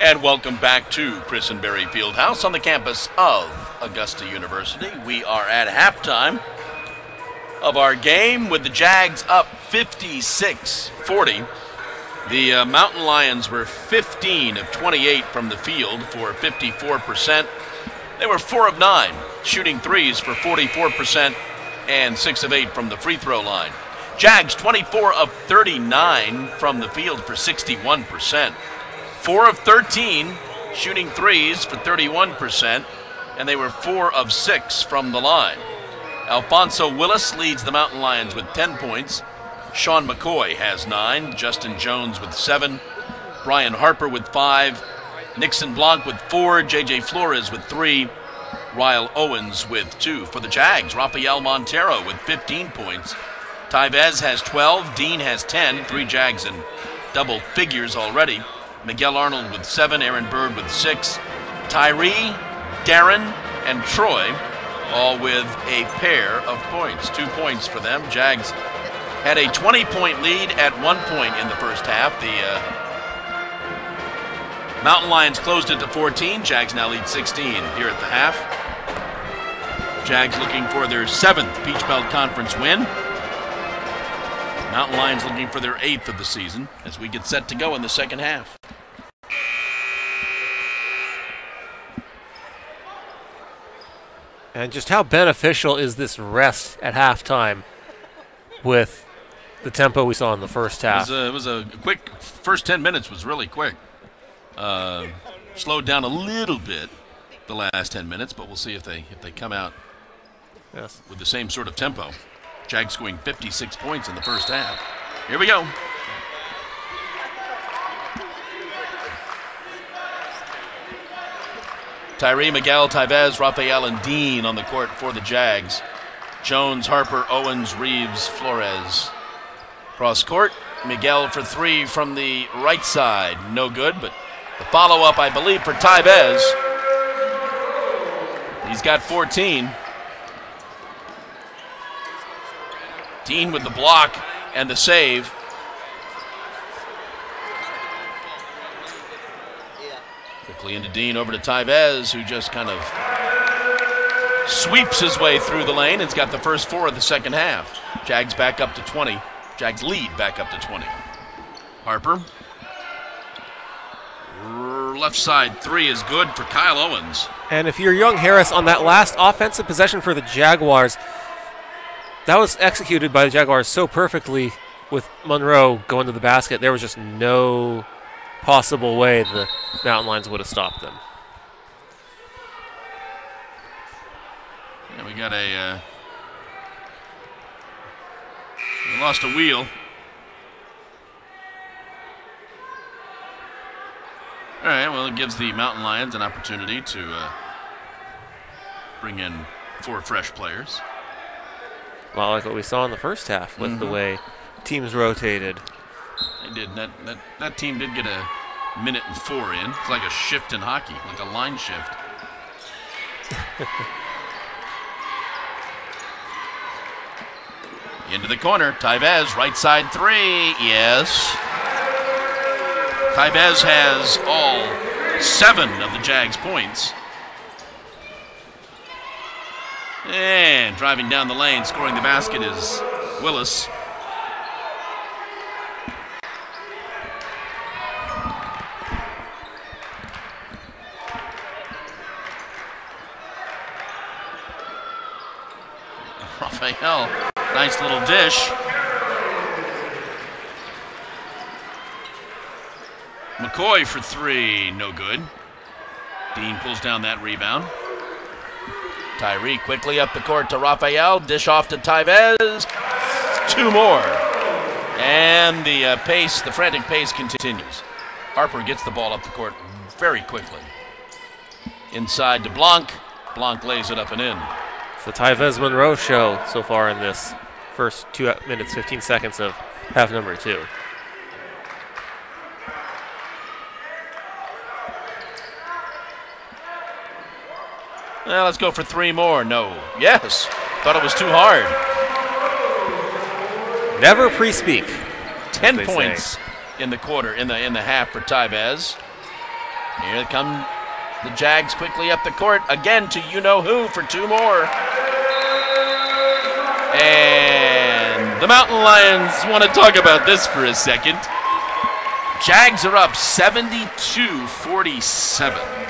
Speaker 1: And welcome back to Chris and Berry Fieldhouse on the campus of Augusta University. We are at halftime of our game with the Jags up 56-40. The Mountain Lions were 15 of 28 from the field for 54%. They were 4 of 9, shooting threes for 44% and 6 of 8 from the free throw line. Jags 24 of 39 from the field for 61%. 4 of 13 shooting threes for 31%, and they were 4 of 6 from the line. Alfonso Willis leads the Mountain Lions with 10 points. Sean McCoy has 9, Justin Jones with 7, Brian Harper with 5, Nixon Blanc with 4, J.J. Flores with 3, Ryle Owens with 2. For the Jags, Rafael Montero with 15 points. Tyvez has 12, Dean has 10, 3 Jags in double figures already. Miguel Arnold with 7, Aaron Bird with 6, Tyree, Darren, and Troy, all with a pair of points. 2 points for them. Jags had a 20-point lead at 1 point in the first half. The Mountain Lions closed it to 14. Jags now lead 16 here at the half. Jags looking for their 7th Peach Belt Conference win. Mountain Lions looking for their 8th of the season as we get set to go in the second half.
Speaker 2: And just how beneficial is this rest at halftime with the tempo we saw in the first half?
Speaker 1: It was a quick, first 10 minutes was really quick. Slowed down a little bit the last 10 minutes, but we'll see if they come out with the same sort of tempo. Jags scoring 56 points in the first half. Here we go. Tyree, Miguel, Tyvez, Rafael, and Dean on the court for the Jags. Jones, Harper, Owens, Reeves, Flores. Cross court, Miguel for 3 from the right side. No good, but the follow-up, I believe, for Tyvez. He's got 14. Dean with the block and the save. Quickly into Dean, over to Tyvez, who just kind of sweeps his way through the lane and's got the first 4 of the second half. Jags back up to 20. Jags lead back up to 20. Harper. Left side 3 is good for Kyle Owens.
Speaker 2: And if you're Young Harris on that last offensive possession for the Jaguars, that was executed by the Jaguars so perfectly with Monroe going to the basket. There was just no possible way the Mountain Lions would have stopped them.
Speaker 1: Yeah, we got we lost a wheel. All right, well, it gives the Mountain Lions an opportunity to bring in 4 fresh players.
Speaker 2: Well, like what we saw in the first half with the way teams rotated.
Speaker 1: They did. That team did get a minute and 4 in. It's like a shift in hockey, like a line shift. Into the corner, Tyvez, right side 3, yes. Tyvez has all 7 of the Jags' points. And driving down the lane, scoring the basket is Willis. Rafael, nice little dish. McCoy for 3, no good. Dean pulls down that rebound. Tyree quickly up the court to Rafael, dish off to Tyvez. 2 more. And the frantic pace continues. Harper gets the ball up the court very quickly. Inside to Blanc. Blanc lays it up and in.
Speaker 2: It's the Tyvez Monroe show so far in this first 2 minutes, 15 seconds of half number 2.
Speaker 1: Well, let's go for 3 more. No. Yes. Thought it was too hard.
Speaker 2: Never pre-speak.
Speaker 1: 10 points in the quarter, in the half for Tyvez. Here come the Jags quickly up the court. Again to you-know-who for 2 more. And the Mountain Lions want to talk about this for a second. Jags are up 72-47.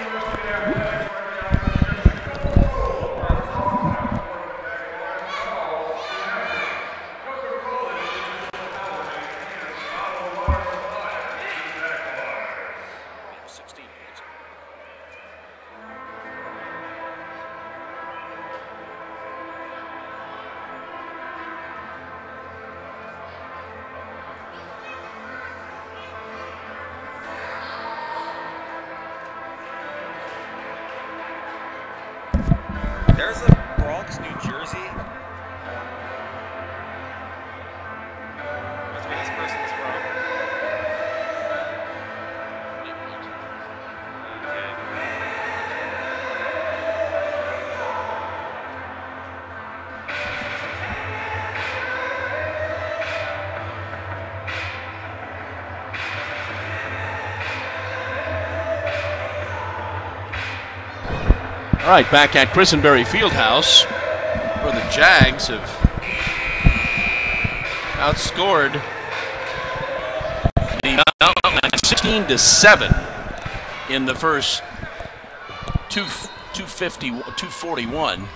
Speaker 2: There's a Bronx, New Jersey. That's where this person's from.
Speaker 1: All right, back at Christenberry Fieldhouse, where the Jags have outscored the Mountain Lions 16-7 in the first 241.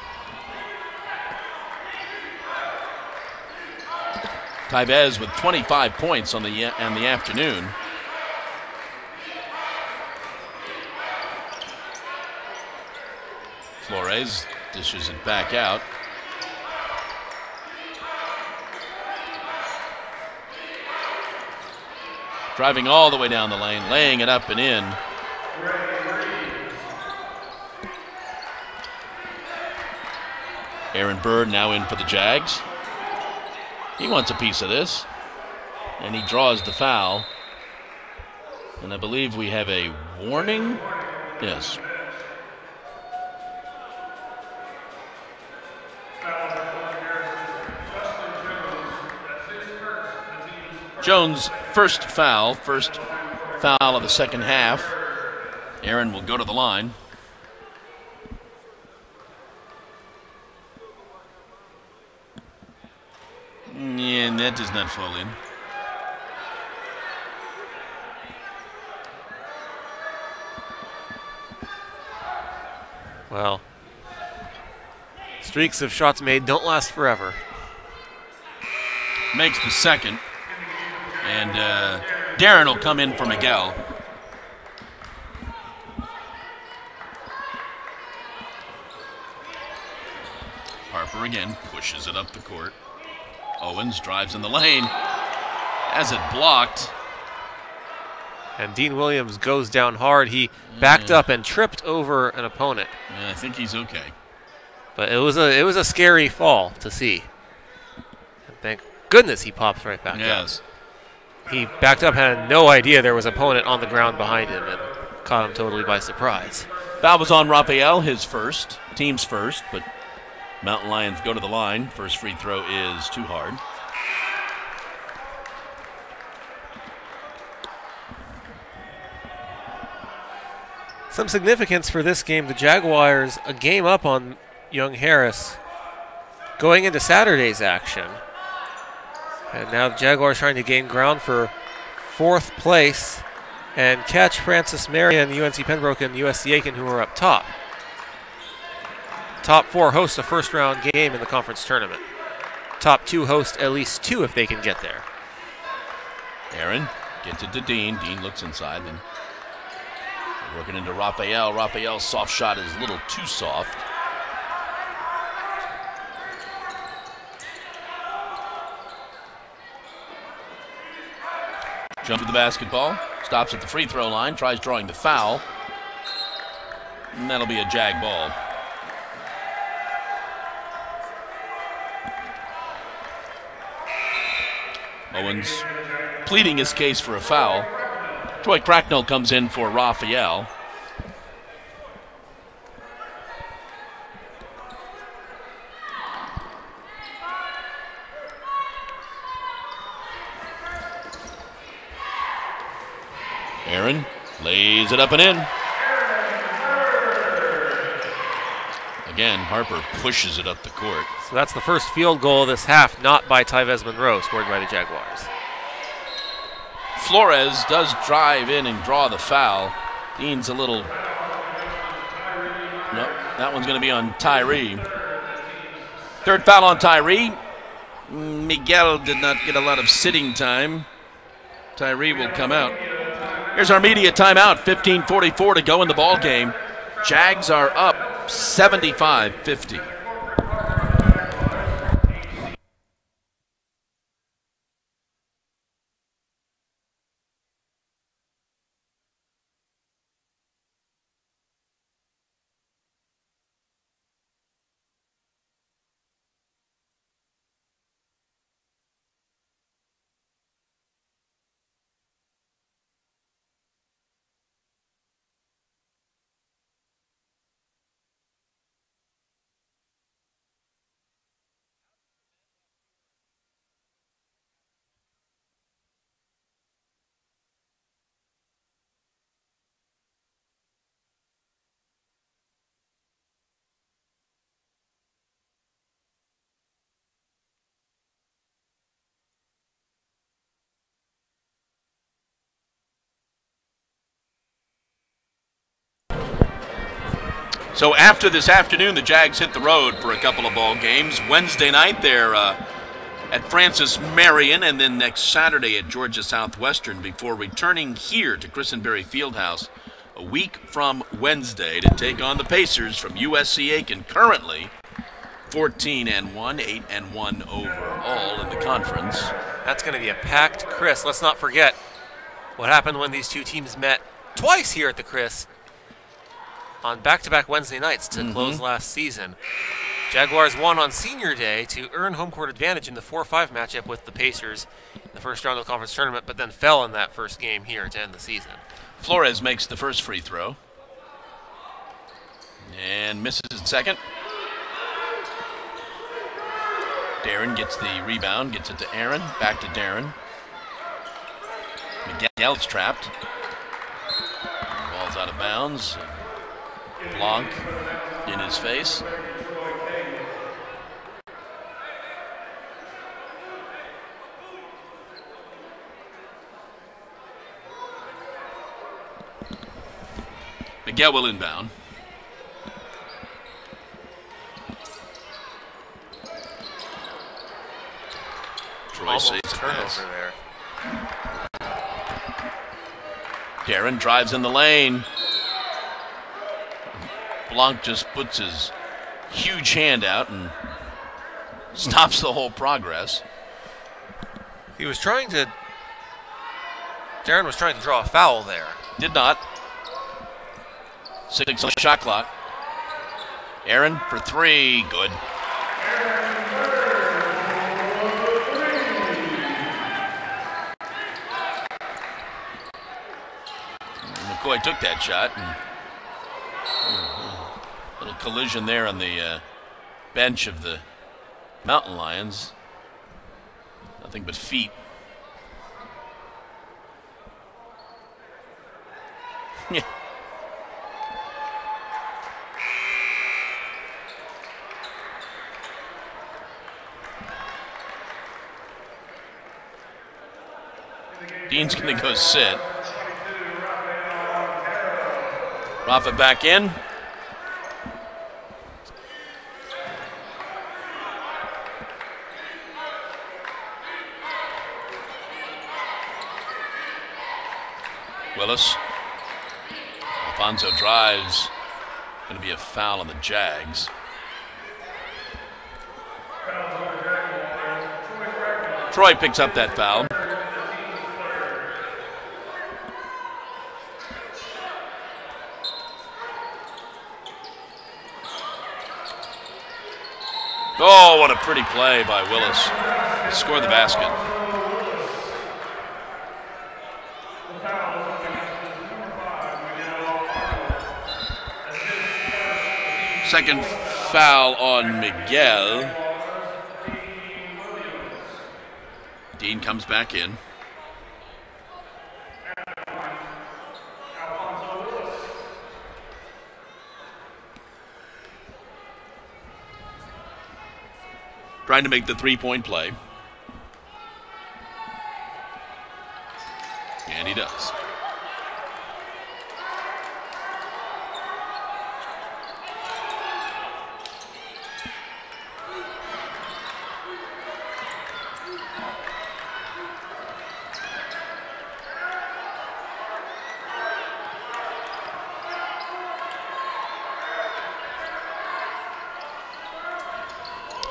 Speaker 1: Tyvez with 25 points on the afternoon. Flores dishes it back out. Driving all the way down the lane, laying it up and in. Aaron Bird now in for the Jags. He wants a piece of this. And he draws the foul. And I believe we have a warning. Yes. Jones' first foul of the second half. Aaron will go to the line. And that does not fall in.
Speaker 2: Well, streaks of shots made don't last forever.
Speaker 1: Makes the second. And Darren will come in for Miguel. Harper again pushes it up the court. Owens drives in the lane. Has it blocked.
Speaker 2: And Dean Williams goes down hard. He backed up and tripped over an opponent.
Speaker 1: Yeah, I think he's okay.
Speaker 2: But it was a scary fall to see. And thank goodness he pops right back up.
Speaker 1: Yes.
Speaker 2: He backed up, had no idea there was an opponent on the ground behind him, and caught him totally by surprise.
Speaker 1: Foul was on Raphael, his first, team's first, but Mountain Lions go to the line. First free throw is too hard.
Speaker 2: Some significance for this game. The Jaguars, a game up on Young Harris, going into Saturday's action. And now the Jaguars trying to gain ground for 4th place and catch Francis Marion, UNC Pembroke, and USC Aiken, who are up top. Top 4 host a first-round game in the conference tournament. Top 2 host at least 2 if they can get there.
Speaker 1: Aaron gets it to Dean. Dean looks inside, then working into Raphael. Raphael's soft shot is a little too soft. Jump to the basketball, stops at the free throw line, tries drawing the foul, and that'll be a Jag ball. Owens pleading his case for a foul. Troy Cracknell comes in for Raphael. Aaron lays it up and in. again. Harper pushes it up the court.
Speaker 2: So that's the first field goal of this half, not by Tyvez Monroe, scored by the Jaguars.
Speaker 1: Flores does drive in and draw the foul. Dean's a little... Nope, that one's going to be on Tyree. Third foul on Tyree. Miguel did not get a lot of sitting time. Tyree will come out. Here's our media timeout. 15:44 to go in the ball game. Jags are up 75-50. So after this afternoon, the Jags hit the road for a couple of ball games. Wednesday night, they're at Francis Marion, and then next Saturday at Georgia Southwestern before returning here to Christenberry Fieldhouse a week from Wednesday to take on the Pacers from USC Aiken, currently 14-1, 8-1 overall in the conference.
Speaker 2: That's going to be a packed Chris. Let's not forget what happened when these two teams met twice here at the Chris on back-to-back Wednesday nights to close last season. Jaguars won on Senior Day to earn home court advantage in the 4-5 matchup with the Pacers in the first round of the conference tournament, but then fell in that first game here to end the season.
Speaker 1: Flores makes the first free throw and misses the second. Darren gets the rebound, gets it to Aaron, back to Darren. Miguel's trapped. Ball's out of bounds. Blanc in his face. Miguel will inbound. Troy saves the pass.
Speaker 2: There.
Speaker 1: Darren drives in the lane. Blanc just puts his huge hand out and stops the whole progress.
Speaker 2: Darren was trying to draw a foul there.
Speaker 1: Did not. 6 on the shot clock. Aaron for three, good. McCoy took that shot. And little collision there on the bench of the Mountain Lions. Nothing but feet. Dean's going to go sit. Rafa back in. Willis. Alfonso drives. Going to be a foul on the Jags. Troy picks up that foul. Oh, what a pretty play by Willis. Score the basket. Second foul on Miguel. Dean comes back in. trying to make the three-point play. And he does.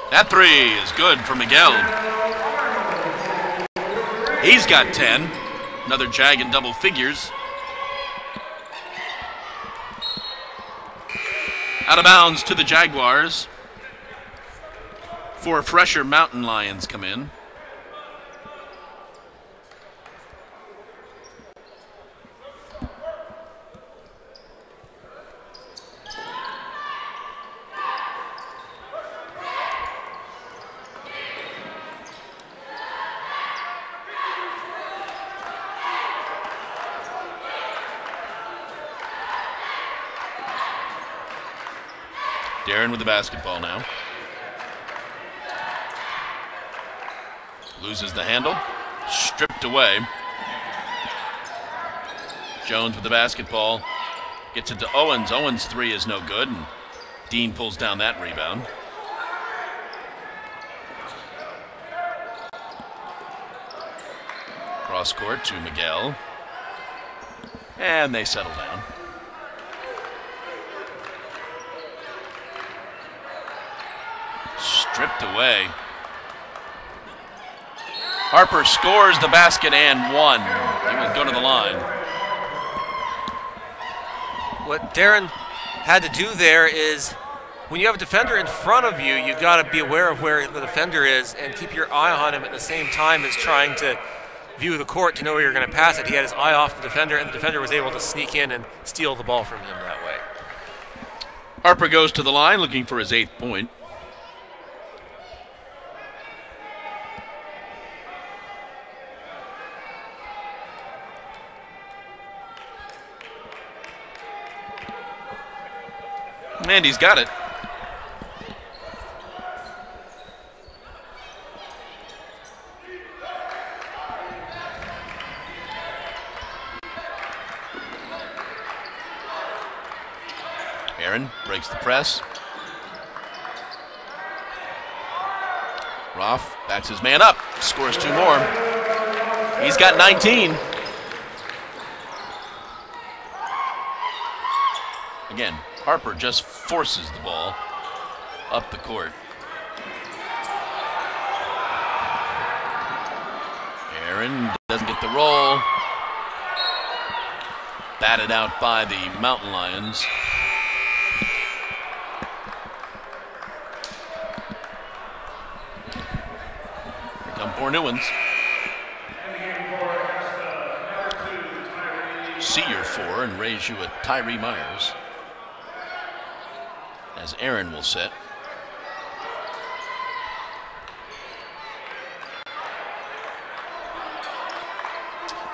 Speaker 1: That three is good for Miguel. He's got 10. Another Jag in double figures. Out of bounds to the Jaguars. 4 fresher Mountain Lions come in. Darren with the basketball now. Loses the handle. Stripped away. Jones with the basketball. Gets it to Owens. Owens' three is no good, and Dean pulls down that rebound. Cross court to Miguel. And they settle down. Stripped away. Harper scores the basket and one. He will go to the line.
Speaker 2: What Darren had to do there is, when you have a defender in front of you, you've got to be aware of where the defender is and keep your eye on him at the same time as trying to view the court to know where you're going to pass it. He had his eye off the defender, and the defender was able to sneak in and steal the ball from him that way.
Speaker 1: Harper goes to the line looking for his 8th point. And he's got it. Aaron breaks the press. Roth backs his man up, scores 2 more. He's got 19. Again, Harper just forces the ball up the court. Aaron doesn't get the roll. Batted out by the Mountain Lions. Here come 4 new ones. Senior 4 and raise you a Tyree Myers. As Aaron will set.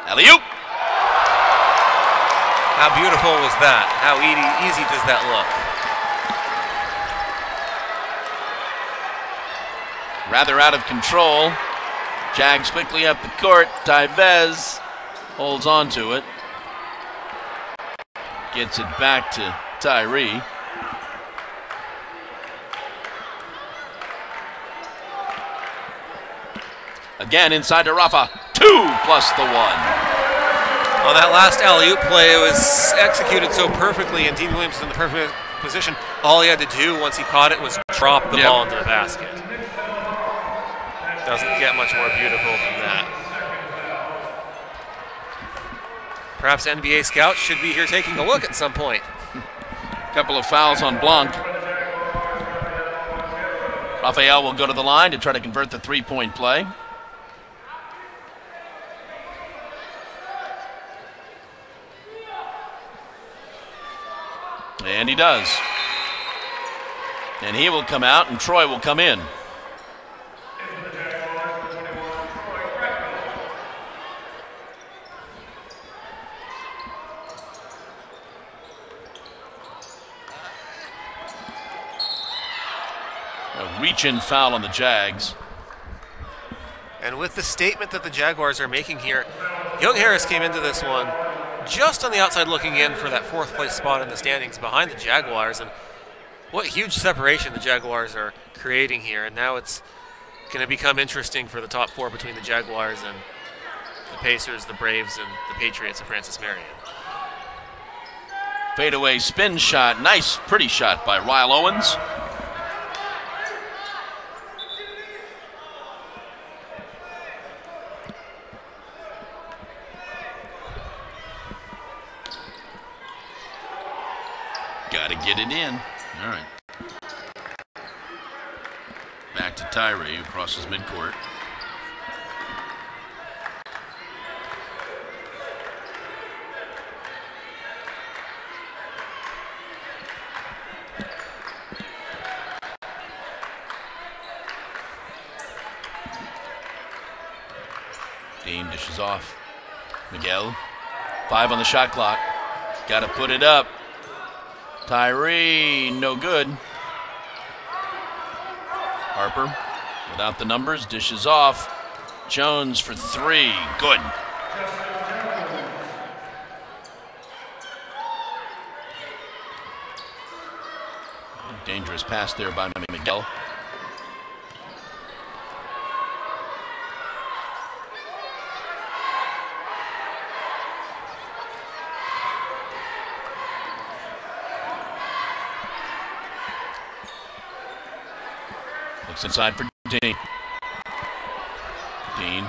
Speaker 1: Alley-oop!
Speaker 2: How beautiful was that? How easy does that look?
Speaker 1: Rather out of control. Jags quickly up the court. Tevez holds on to it. Gets it back to Tyree. Again inside to Rafa. 2 plus the 1.
Speaker 2: On that last alley-oop play, it was executed so perfectly, and Dean Williams in the perfect position. All he had to do once he caught it was drop the ball into the basket. Doesn't get much more beautiful than that. Perhaps NBA scouts should be here taking a look at some point.
Speaker 1: Couple of fouls on Blanc. Raphael will go to the line to try to convert the 3-point play. And he does. And he will come out, and Troy will come in. A reach-in foul on the Jags.
Speaker 2: And with the statement that the Jaguars are making here, Young Harris came into this one just on the outside looking in for that fourth place spot in the standings behind the Jaguars. And what huge separation the Jaguars are creating here. And now it's going to become interesting for the top four between the Jaguars and the Pacers, the Braves, and the Patriots of Francis Marion.
Speaker 1: Fadeaway spin shot. Nice, pretty shot by Ryle Owens. Got to get it in. All right. Back to Tyree, who crosses midcourt. Dean dishes off. Miguel. 5 on the shot clock. Got to put it up. Tyree, no good. Harper, without the numbers, dishes off. Jones for 3, good. Dangerous pass there by Miguel. Looks inside for Dean. Dean.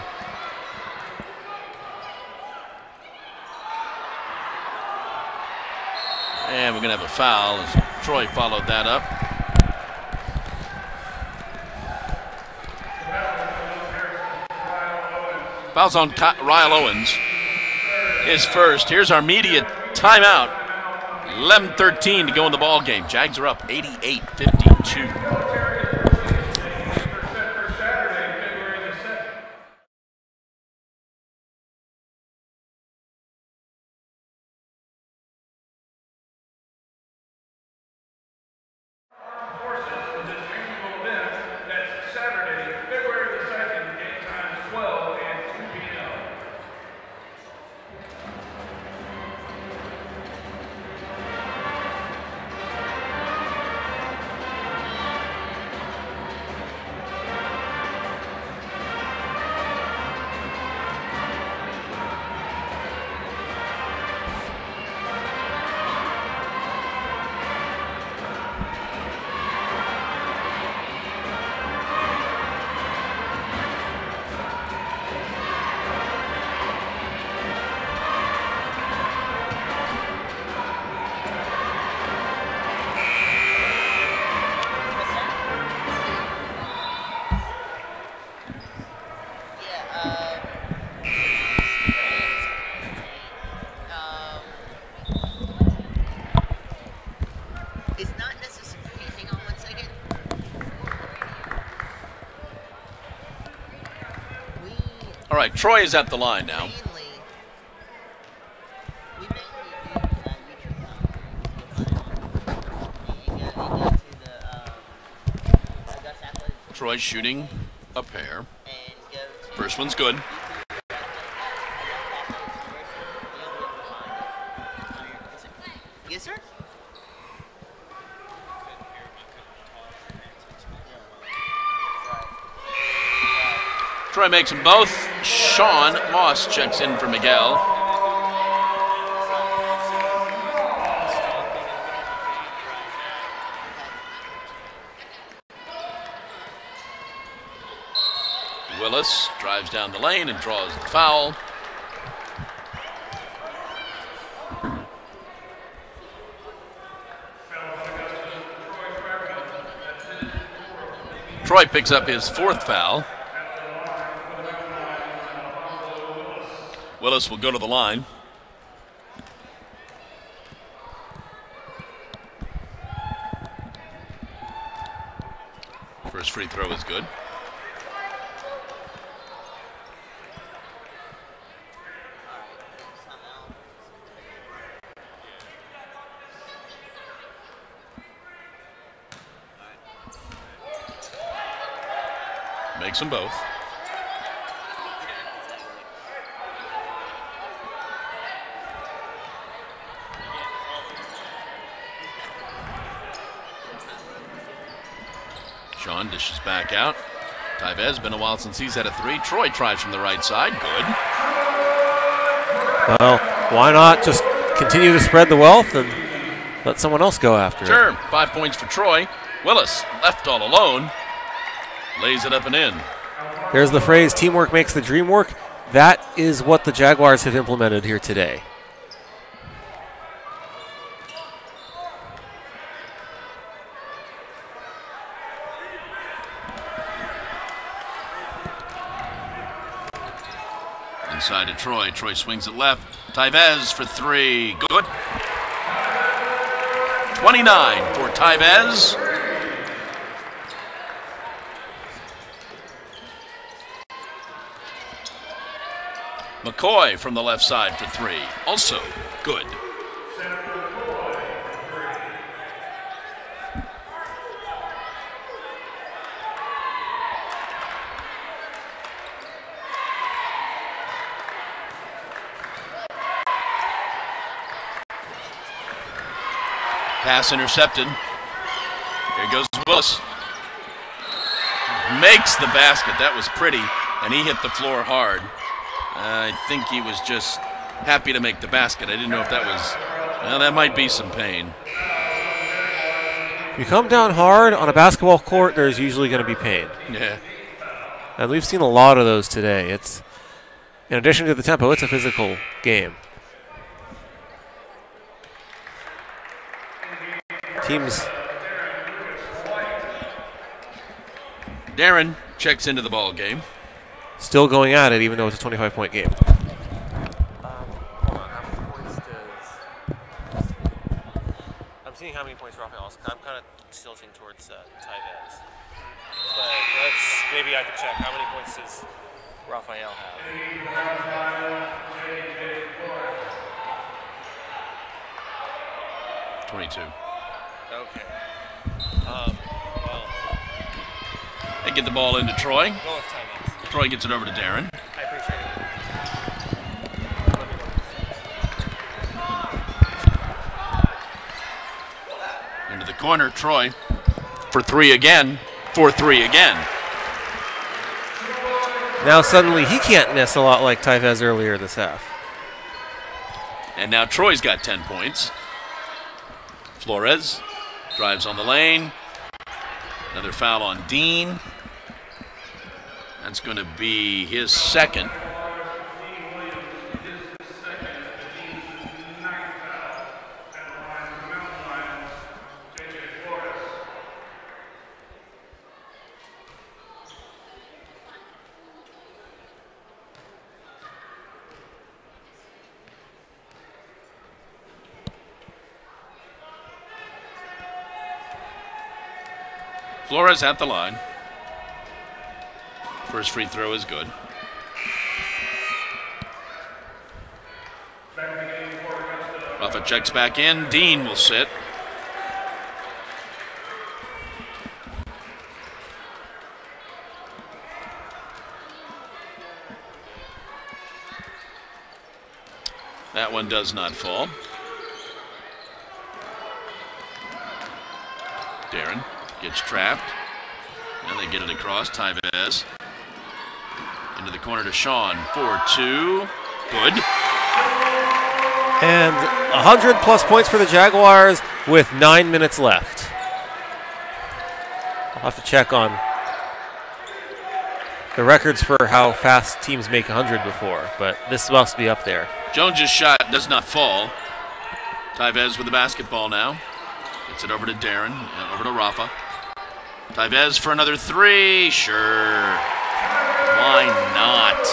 Speaker 1: And we're going to have a foul as Troy followed that up. Foul's on Ryle Owens. His first. Here's our media timeout. 11:13 to go in the ball game. Jags are up 88-52. All right, Troy is at the line now. Troy shooting a pair. First one's good.
Speaker 3: Yes, sir.
Speaker 1: Troy makes them both. Sean Moss checks in for Miguel. Willis drives down the lane and draws the foul. Troy picks up his 4th foul. Willis will go to the line. First free throw is good. makes them both. Sean dishes back out. Tyvez, been a while since he's had a three. Troy tries from the right side. Good.
Speaker 2: Well, why not just continue to spread the wealth and let someone else go after it?
Speaker 1: Sure. 5 points for Troy. Willis, left all alone, lays it up and in.
Speaker 2: There's the phrase, teamwork makes the dream work. That is what the Jaguars have implemented here today.
Speaker 1: Inside to Troy. Troy swings it left. Tyvez for three. Good. 29 for Tyvez. McCoy from the left side for three. Also good. Pass intercepted. Here goes Willis. Makes the basket. That was pretty, and he hit the floor hard. I think he was just happy to make the basket. I didn't know if that was, well, that might be some pain.
Speaker 2: You come down hard on a basketball court, there's usually going to be pain.
Speaker 1: Yeah.
Speaker 2: And we've seen a lot of those today. It's, in addition to the tempo, it's a physical game. Teams.
Speaker 1: Darren checks into the ball game.
Speaker 2: Still going at it, even though it's a 25-point game. Hold on, how many points does... I'm seeing how many points Raphael's. I'm kind of tilting towards Tyvez. But maybe I can check. How many points does Raphael have?
Speaker 1: 22.
Speaker 2: Okay.
Speaker 1: They get the ball into Troy.
Speaker 2: Go with Tyvez.
Speaker 1: Troy gets it over to Darren.
Speaker 2: I appreciate it.
Speaker 1: Into the corner, Troy for three again. For three again.
Speaker 2: Now suddenly he can't miss a lot like Tyvez earlier this half.
Speaker 1: And now Troy's got 10 points. Flores drives on the lane. Another foul on Dean. That's going to be his second. Flores at the line. First free throw is good. Rafa checks back in. Dean will sit. That one does not fall. Darren gets trapped. And they get it across. Tyvez. Into the corner to Sean. 4-2. Good.
Speaker 2: And 100-plus points for the Jaguars with 9 minutes left. I'll have to check on the records for how fast teams make 100 before, but this must be up there.
Speaker 1: Jones' shot does not fall. Tyvez with the basketball now. Gets it over to Darren and over to Rafa. Tyvez for another three. Sure. Why not?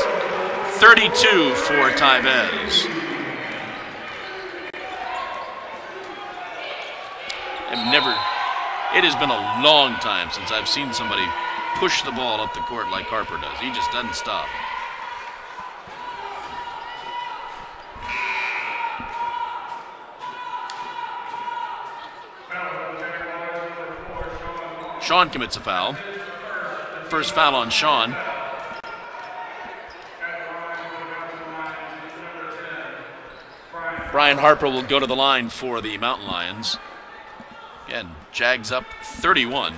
Speaker 1: 32 for Tyvez. It has been a long time since I've seen somebody push the ball up the court like Harper does. He just doesn't stop. Sean commits a foul. first foul on Sean. Brian Harper will go to the line for the Mountain Lions. Again, Jags up 31.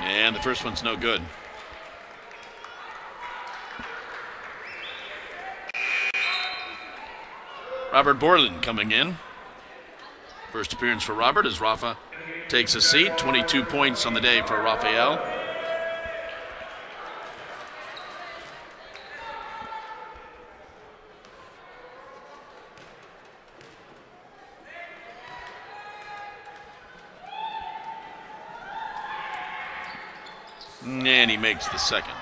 Speaker 1: And the first one's no good. Robert Borland coming in. First appearance for Robert as Rafa takes a seat. 22 points on the day for Raphael. And he makes the second.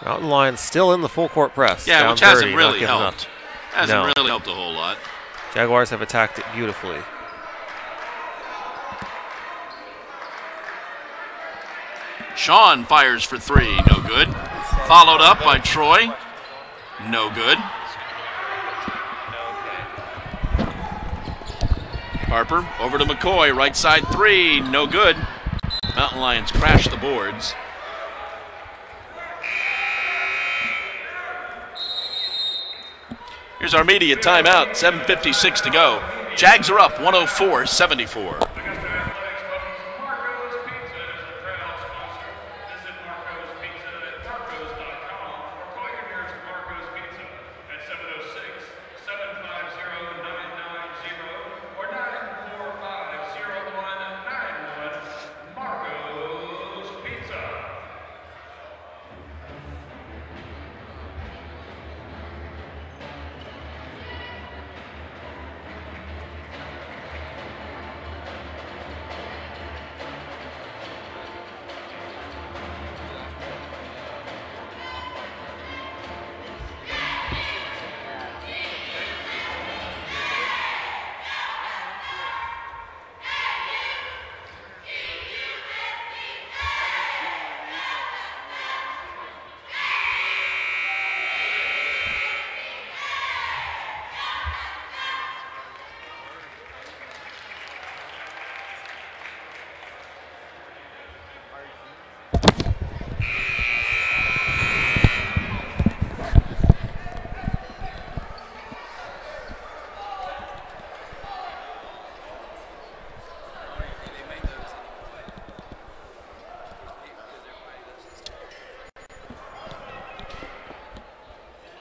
Speaker 2: Mountain Lions still in the full court press.
Speaker 1: Yeah, which hasn't really helped.
Speaker 2: Up.
Speaker 1: Hasn't really helped a whole lot.
Speaker 2: Jaguars have attacked it beautifully.
Speaker 1: Sean fires for three, no good. Followed up by Troy, no good. Harper over to McCoy, right side three, no good. Mountain Lions crash the boards. Here's our media timeout, 7:56 to go. Jags are up 104-74.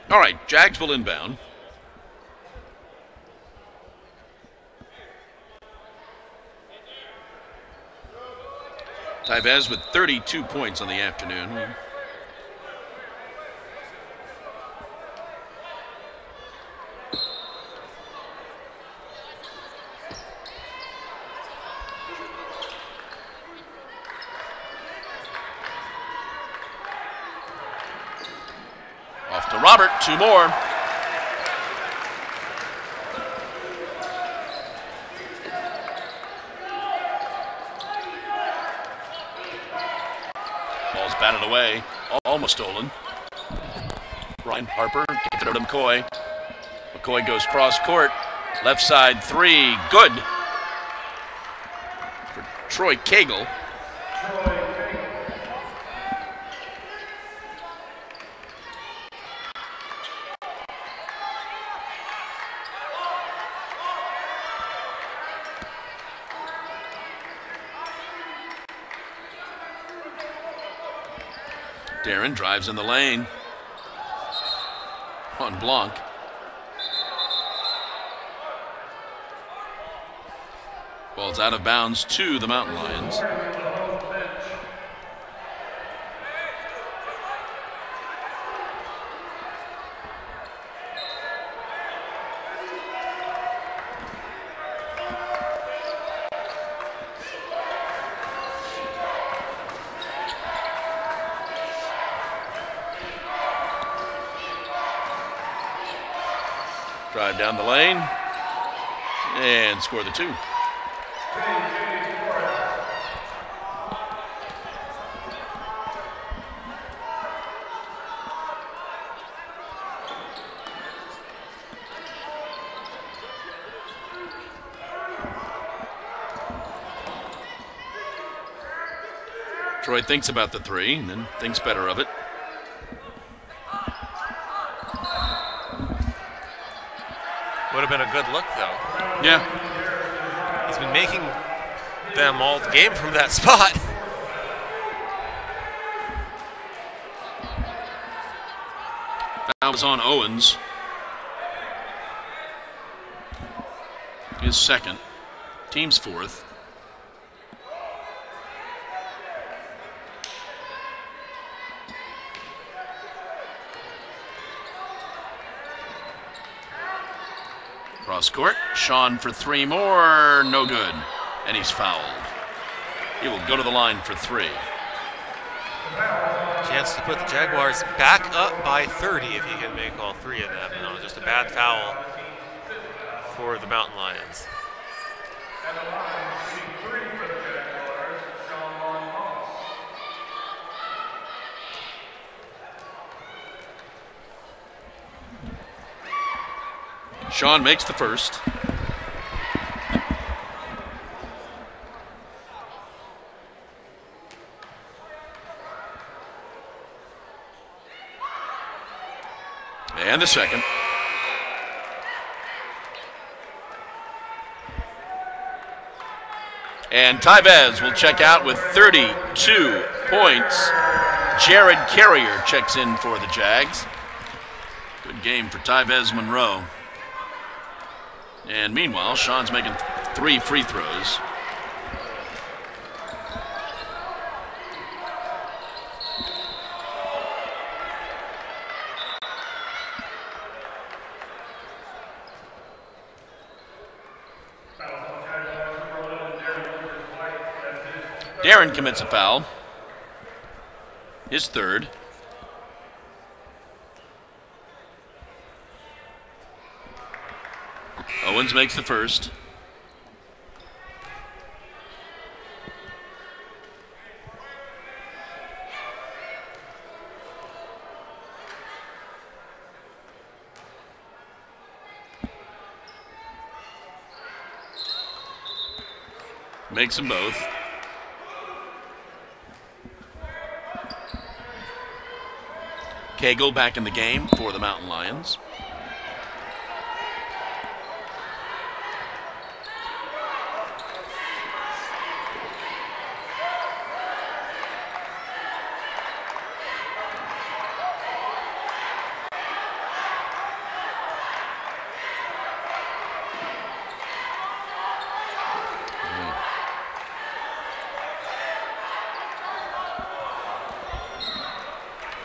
Speaker 1: All right, Jags will inbound. Tyvez with 32 points on the afternoon. Off to Robert, two more. Ball's batted away, almost stolen. Brian Harper gets it over to McCoy. McCoy goes cross court, left side three, good. For Troy Cagle. Darren drives in the lane on Blanc. Ball's out of bounds to the Mountain Lions. Drive down the lane. and score the 2. Troy thinks about the 3 and then thinks better of it.
Speaker 2: Would have been a good look, though.
Speaker 1: Yeah.
Speaker 2: He's been making them all game from that spot.
Speaker 1: Foul was on Owens. His second. Team's 4th. Cross court, Sean for 3 more, no good, and he's fouled. He will go to the line for 3.
Speaker 2: Chance to put the Jaguars back up by 30 if he can make all 3 of them. Just a bad foul for the Mountain Lions.
Speaker 1: Sean makes the first. And the second. And Tyvez will check out with 32 points. Jared Carrier checks in for the Jags. Good game for Tyvez Monroe. And meanwhile, Sean's making 3 free throws. Darren commits a foul. His 3rd. Owens makes the first. Makes them both. Cagle back in the game for the Mountain Lions.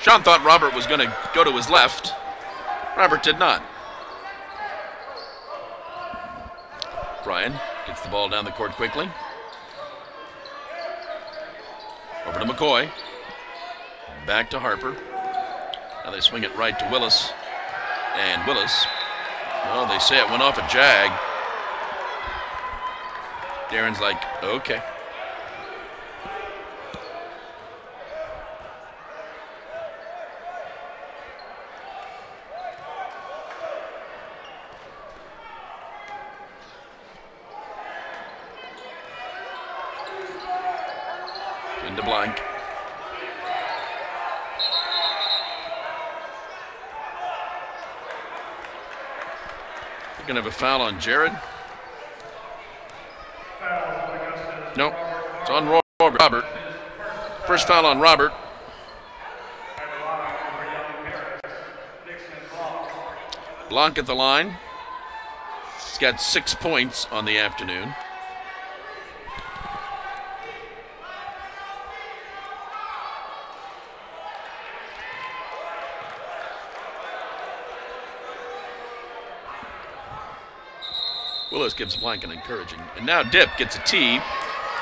Speaker 1: Sean thought Robert was going to go to his left. Robert did not. Brian gets the ball down the court quickly. Over to McCoy. Back to Harper. Now they swing it right to Willis. And Willis, well, they say it went off a jag. Darren's like, okay. Into blank. We're going to have a foul on Jared. Nope. It's on Robert. First foul on Robert. Blanc at the line. He's got 6 points on the afternoon. Willis gives Blank an encouraging. And now Dip gets a tee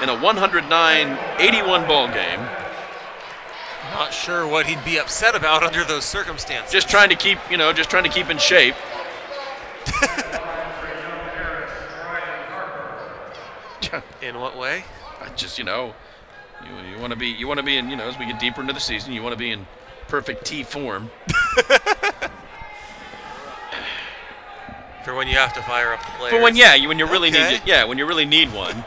Speaker 1: in a 109-81 ball game.
Speaker 2: Not sure what he'd be upset about under those circumstances.
Speaker 1: Just trying to keep, just trying to keep in shape.
Speaker 2: In what way?
Speaker 1: Just you want to be in as we get deeper into the season, you want to be in perfect tee form.
Speaker 2: For when you have to fire up the players.
Speaker 1: For when you really need when you really need one.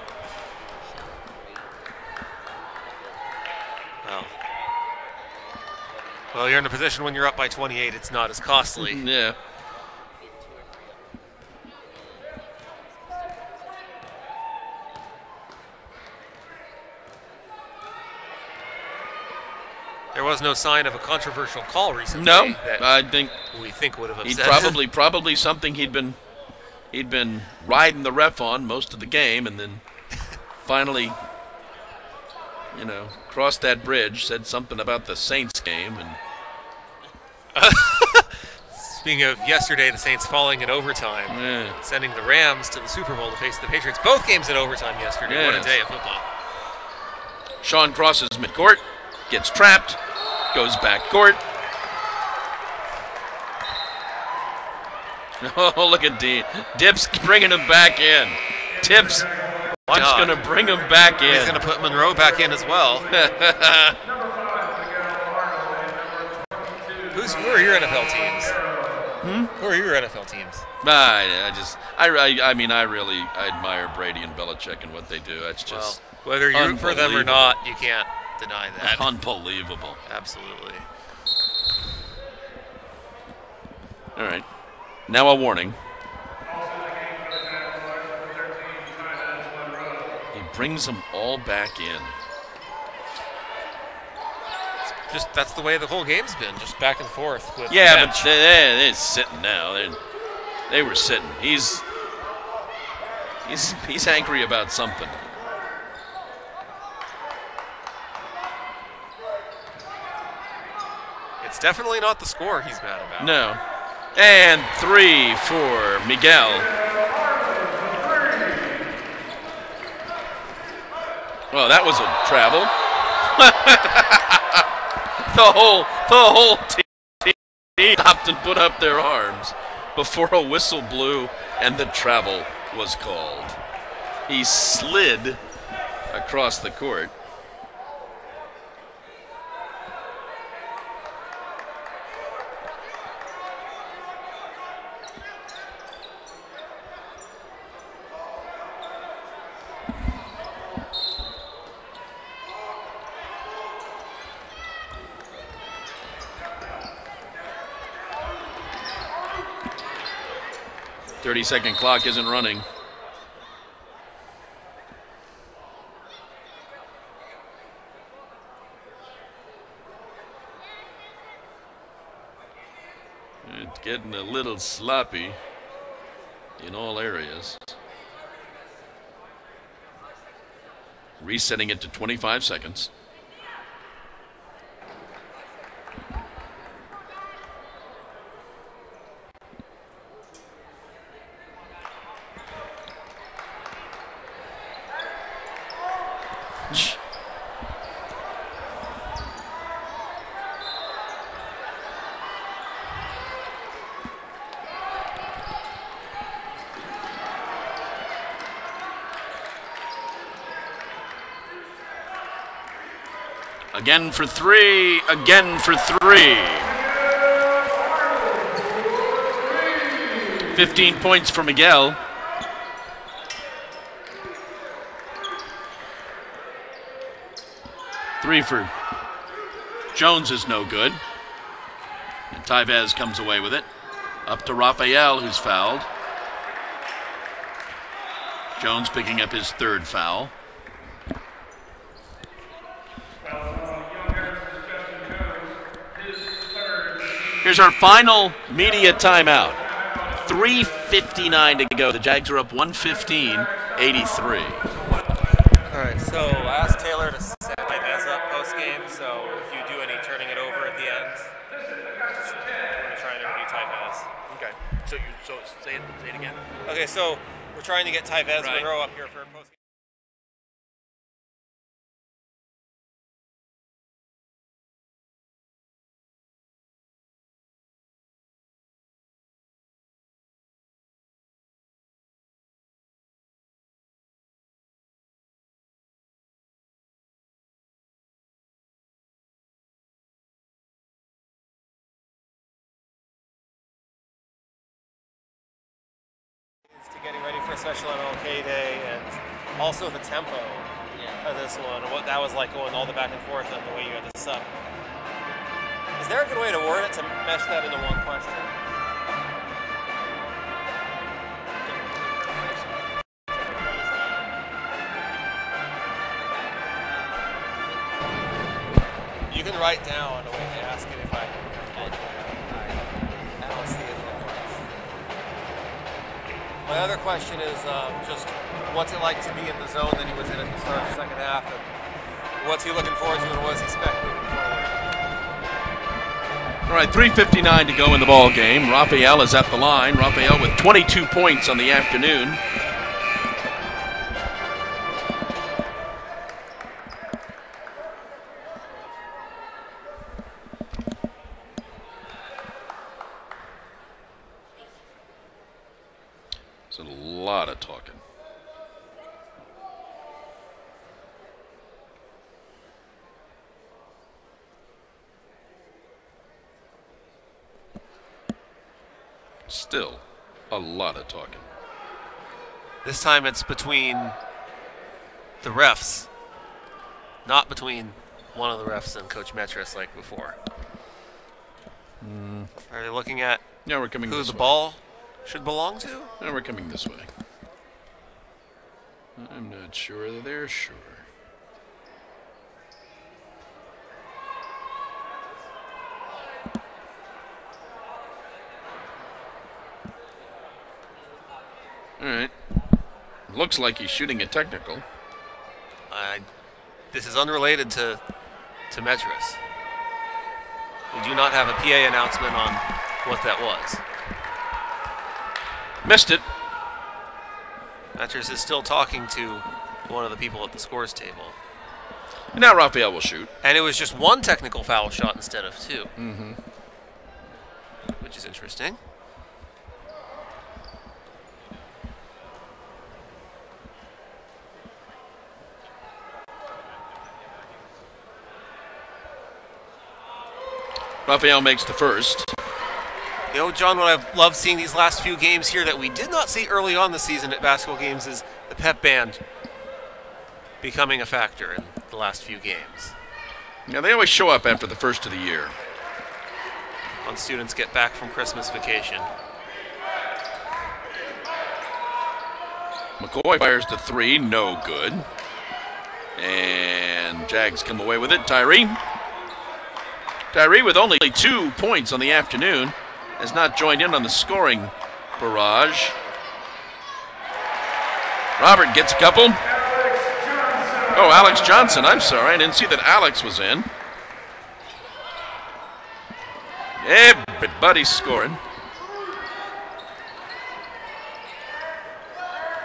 Speaker 2: Well, you're in a position when you're up by 28, it's not as costly.
Speaker 1: Yeah.
Speaker 2: There was no sign of a controversial call recently.
Speaker 1: No,
Speaker 2: that
Speaker 1: I think
Speaker 2: we think would have
Speaker 1: he'd
Speaker 2: upset.
Speaker 1: probably something he'd been riding the ref on most of the game, and then finally, crossed that bridge, said something about the Saints game, and.
Speaker 2: Speaking of yesterday, the Saints falling in overtime, sending the Rams to the Super Bowl to face the Patriots. Both games in overtime yesterday.
Speaker 1: Yes.
Speaker 2: What a day of football.
Speaker 1: Sean crosses midcourt, gets trapped, goes back court. Oh, look at D. Dip's bringing him back in. Tip's going to bring him back in.
Speaker 2: He's going to put Monroe back in as well. Who are your NFL teams? Who are your NFL teams?
Speaker 1: I really admire Brady and Belichick and what they do. It's just
Speaker 2: whether you root for them or not, you can't deny that.
Speaker 1: Unbelievable.
Speaker 2: Absolutely.
Speaker 1: All right. Now a warning. He brings them all back in.
Speaker 2: That's the way the whole game's been, just back and forth. With
Speaker 1: but they're sitting now. They were sitting. He's angry about something.
Speaker 2: It's definitely not the score he's mad about.
Speaker 1: No. And 3 for Miguel. Well, that was a travel. The whole team stopped and put up their arms before a whistle blew and the travel was called. He slid across the court. Thirty-second clock isn't running. It's getting a little sloppy in all areas. Resetting it to 25 seconds. Again for three. 15 points for Miguel. Three for Jones is no good. And Tyvez comes away with it. Up to Raphael, who's fouled. Jones picking up his third foul. Here's our final media timeout. 3:59 to go. The Jags are up 115-83.
Speaker 2: All right, so I asked Taylor to set Tyvez up post-game, so if you do any turning it over at the end, we're going to try and interview Tyvez.
Speaker 1: Okay. So say it again.
Speaker 2: Okay, so we're trying to get Tyvez
Speaker 1: Right.
Speaker 2: Monroe up here for post-game. Getting ready for a special MLK Day, and also the tempo of this one, what that was like going all the back and forth and the way you had to sub. Is there a good way to word it to mesh that into one question? You can write down the way they ask it if I don't see it. My other question is just what's it like to be in the zone that he was in at the start of the second half, and what's he looking forward to, and what does he expect moving forward?
Speaker 1: All right, 3:59 to go in the ball game. Raphael is at the line. Raphael with 22 points on the afternoon. It's a lot of talking. Still a lot of talking.
Speaker 2: This time it's between the refs, not between one of the refs and Coach Metris like before. Are they looking at
Speaker 1: Now we're coming
Speaker 2: who
Speaker 1: this
Speaker 2: the
Speaker 1: way.
Speaker 2: ball should belong to?
Speaker 1: Now we're coming this way. I'm not sure that they're sure. All right. Looks like he's shooting a technical.
Speaker 2: This is unrelated to Metris. We do not have a PA announcement on what that was.
Speaker 1: Missed it.
Speaker 2: Metris is still talking to one of the people at the scores table.
Speaker 1: And now Raphael will shoot.
Speaker 2: And it was just one technical foul shot instead of two.
Speaker 1: Mm-hmm.
Speaker 2: Which is interesting.
Speaker 1: Raphael makes the first.
Speaker 2: You know, John, what I've loved seeing these last few games here that we did not see early on the season at basketball games is the pep band becoming a factor in the last few games.
Speaker 1: Now, they always show up after the first of the year.
Speaker 2: When students get back from Christmas vacation.
Speaker 1: McCoy fires the three, no good. And Jags come away with it. Tyree with only 2 points on the afternoon has not joined in on the scoring barrage. Robert gets a couple. Oh, Alex Johnson, I'm sorry. I didn't see that Alex was in. Everybody's scoring.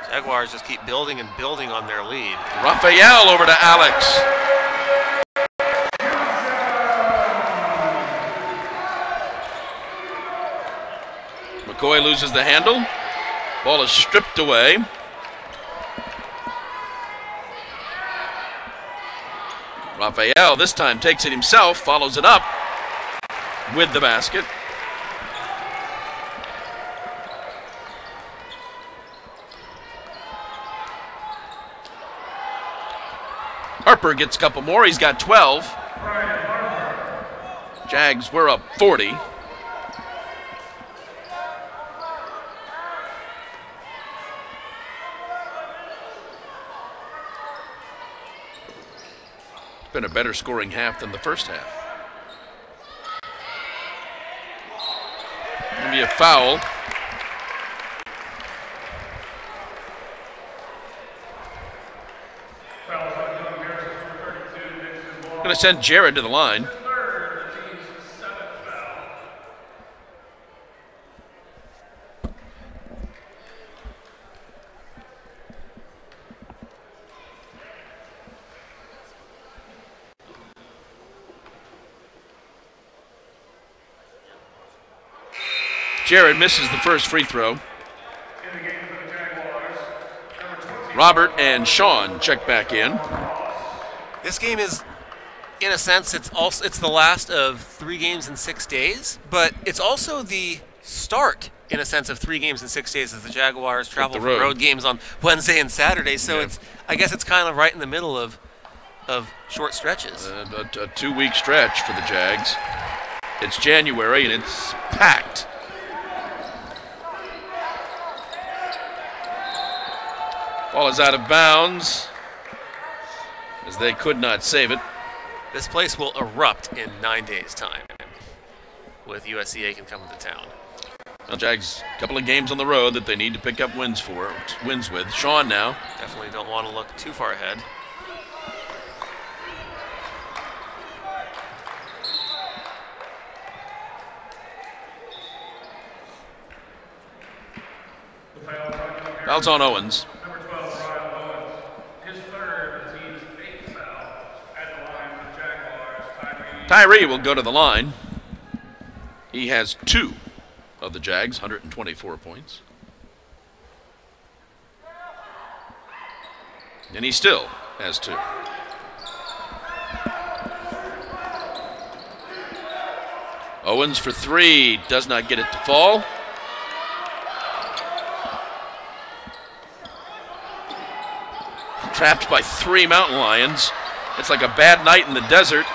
Speaker 2: Jaguars just keep building and building on their lead.
Speaker 1: Raphael over to Alex. McCoy loses the handle. Ball is stripped away. Raphael this time takes it himself, follows it up with the basket. Harper gets a couple more. He's got 12. Jags, we're up 40. Been a better scoring half than the first half. Gonna be a foul. Gonna send Jared to the line. Jared misses the first free throw. Robert and Sean check back in.
Speaker 2: This game is, in a sense, it's the last of 3 games in 6 days, but it's also the start in a sense of 3 games in 6 days as the Jaguars travel for
Speaker 1: road.
Speaker 2: road games on Wednesday and Saturday. So I guess it's kind of right in the middle of short stretches.
Speaker 1: A 2-week stretch for the Jags. It's January and it's packed. Ball is out of bounds as they could not save it.
Speaker 2: This place will erupt in 9 days' time with USC Aiken coming to town.
Speaker 1: Well, Jags, a couple of games on the road that they need to pick up wins with. Sean now.
Speaker 2: Definitely don't want to look too far ahead.
Speaker 1: Foul's on Owens.
Speaker 4: Number 12, Ryan Owens. His third, the team's 8th foul at the line for the Jaguars.
Speaker 1: Tyree will go to the line. He has 2 of the Jags, 124 points. And he still has 2. Owens for 3, does not get it to fall. Trapped by 3 Mountain Lions. It's like a bad night in the desert.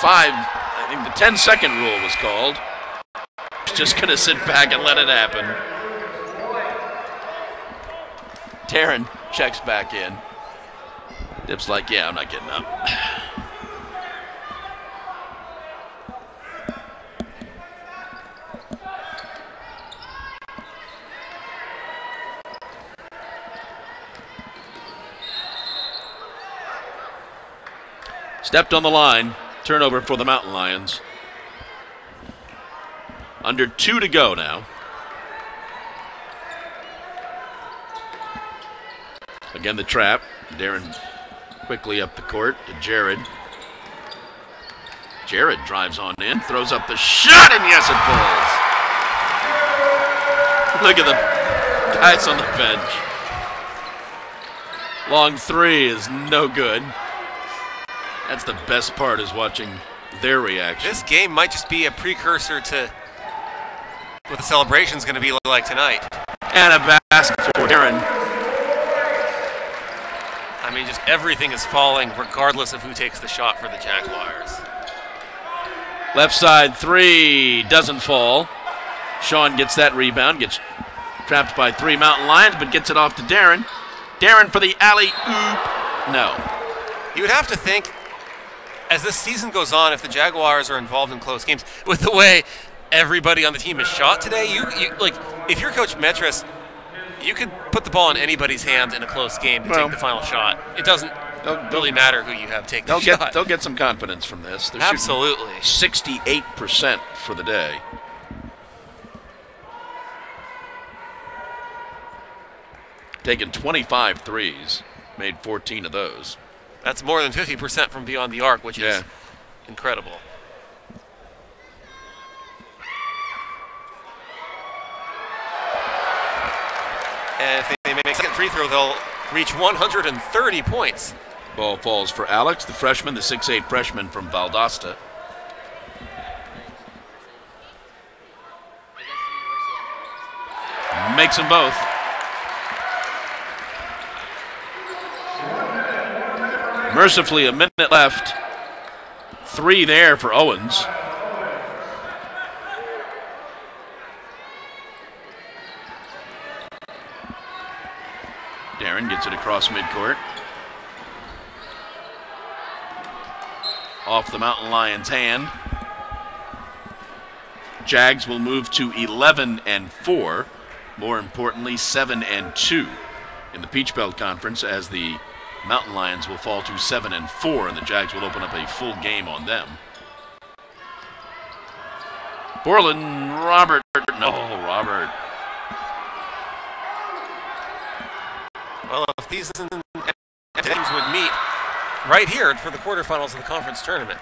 Speaker 1: 5, I think the 10-second rule was called. Just going to sit back and let it happen. Taryn checks back in. Dip's like, yeah, I'm not getting up. Stepped on the line. Turnover for the Mountain Lions. Under 2 to go now. Again, the trap. Darren quickly up the court to Jared. Jared drives on in, throws up the shot, and yes, it falls. Look at the guys on the bench. Long 3 is no good. That's the best part, is watching their reaction.
Speaker 2: This game might just be a precursor to what the celebration's going to be like tonight.
Speaker 1: And a basket for Darren.
Speaker 2: I mean, just everything is falling regardless of who takes the shot for the Jaguars.
Speaker 1: Left side 3 doesn't fall. Sean gets that rebound, gets trapped by 3 Mountain Lions, but gets it off to Darren. Darren for the alley-oop. No.
Speaker 2: You would have to think, as this season goes on, if the Jaguars are involved in close games, with the way everybody on the team is shot today, you like, if you're Coach Metris, you could put the ball in anybody's hands in a close game to take the final shot. It doesn't really matter who you have take the shot.
Speaker 1: They'll get some confidence from this. They're
Speaker 2: Absolutely.
Speaker 1: 68% for the day. Taken 25 threes, made 14 of those.
Speaker 2: That's more than 50% from beyond the arc, which is incredible. And if they make a second free throw, they'll reach 130 points.
Speaker 1: Ball falls for Alex, the freshman, the 6'8 freshman from Valdosta. Makes them both. Mercifully, a minute left. 3 there for Owens. Darren gets it across midcourt. Off the Mountain Lions' hand. Jags will move to 11-4. More importantly, 7-2 in the Peach Belt Conference, as the Mountain Lions will fall to 7-4, and the Jags will open up a full game on them. Borland, Robert. No, Robert.
Speaker 2: Well, if these teams would meet right here for the quarterfinals of the conference tournament.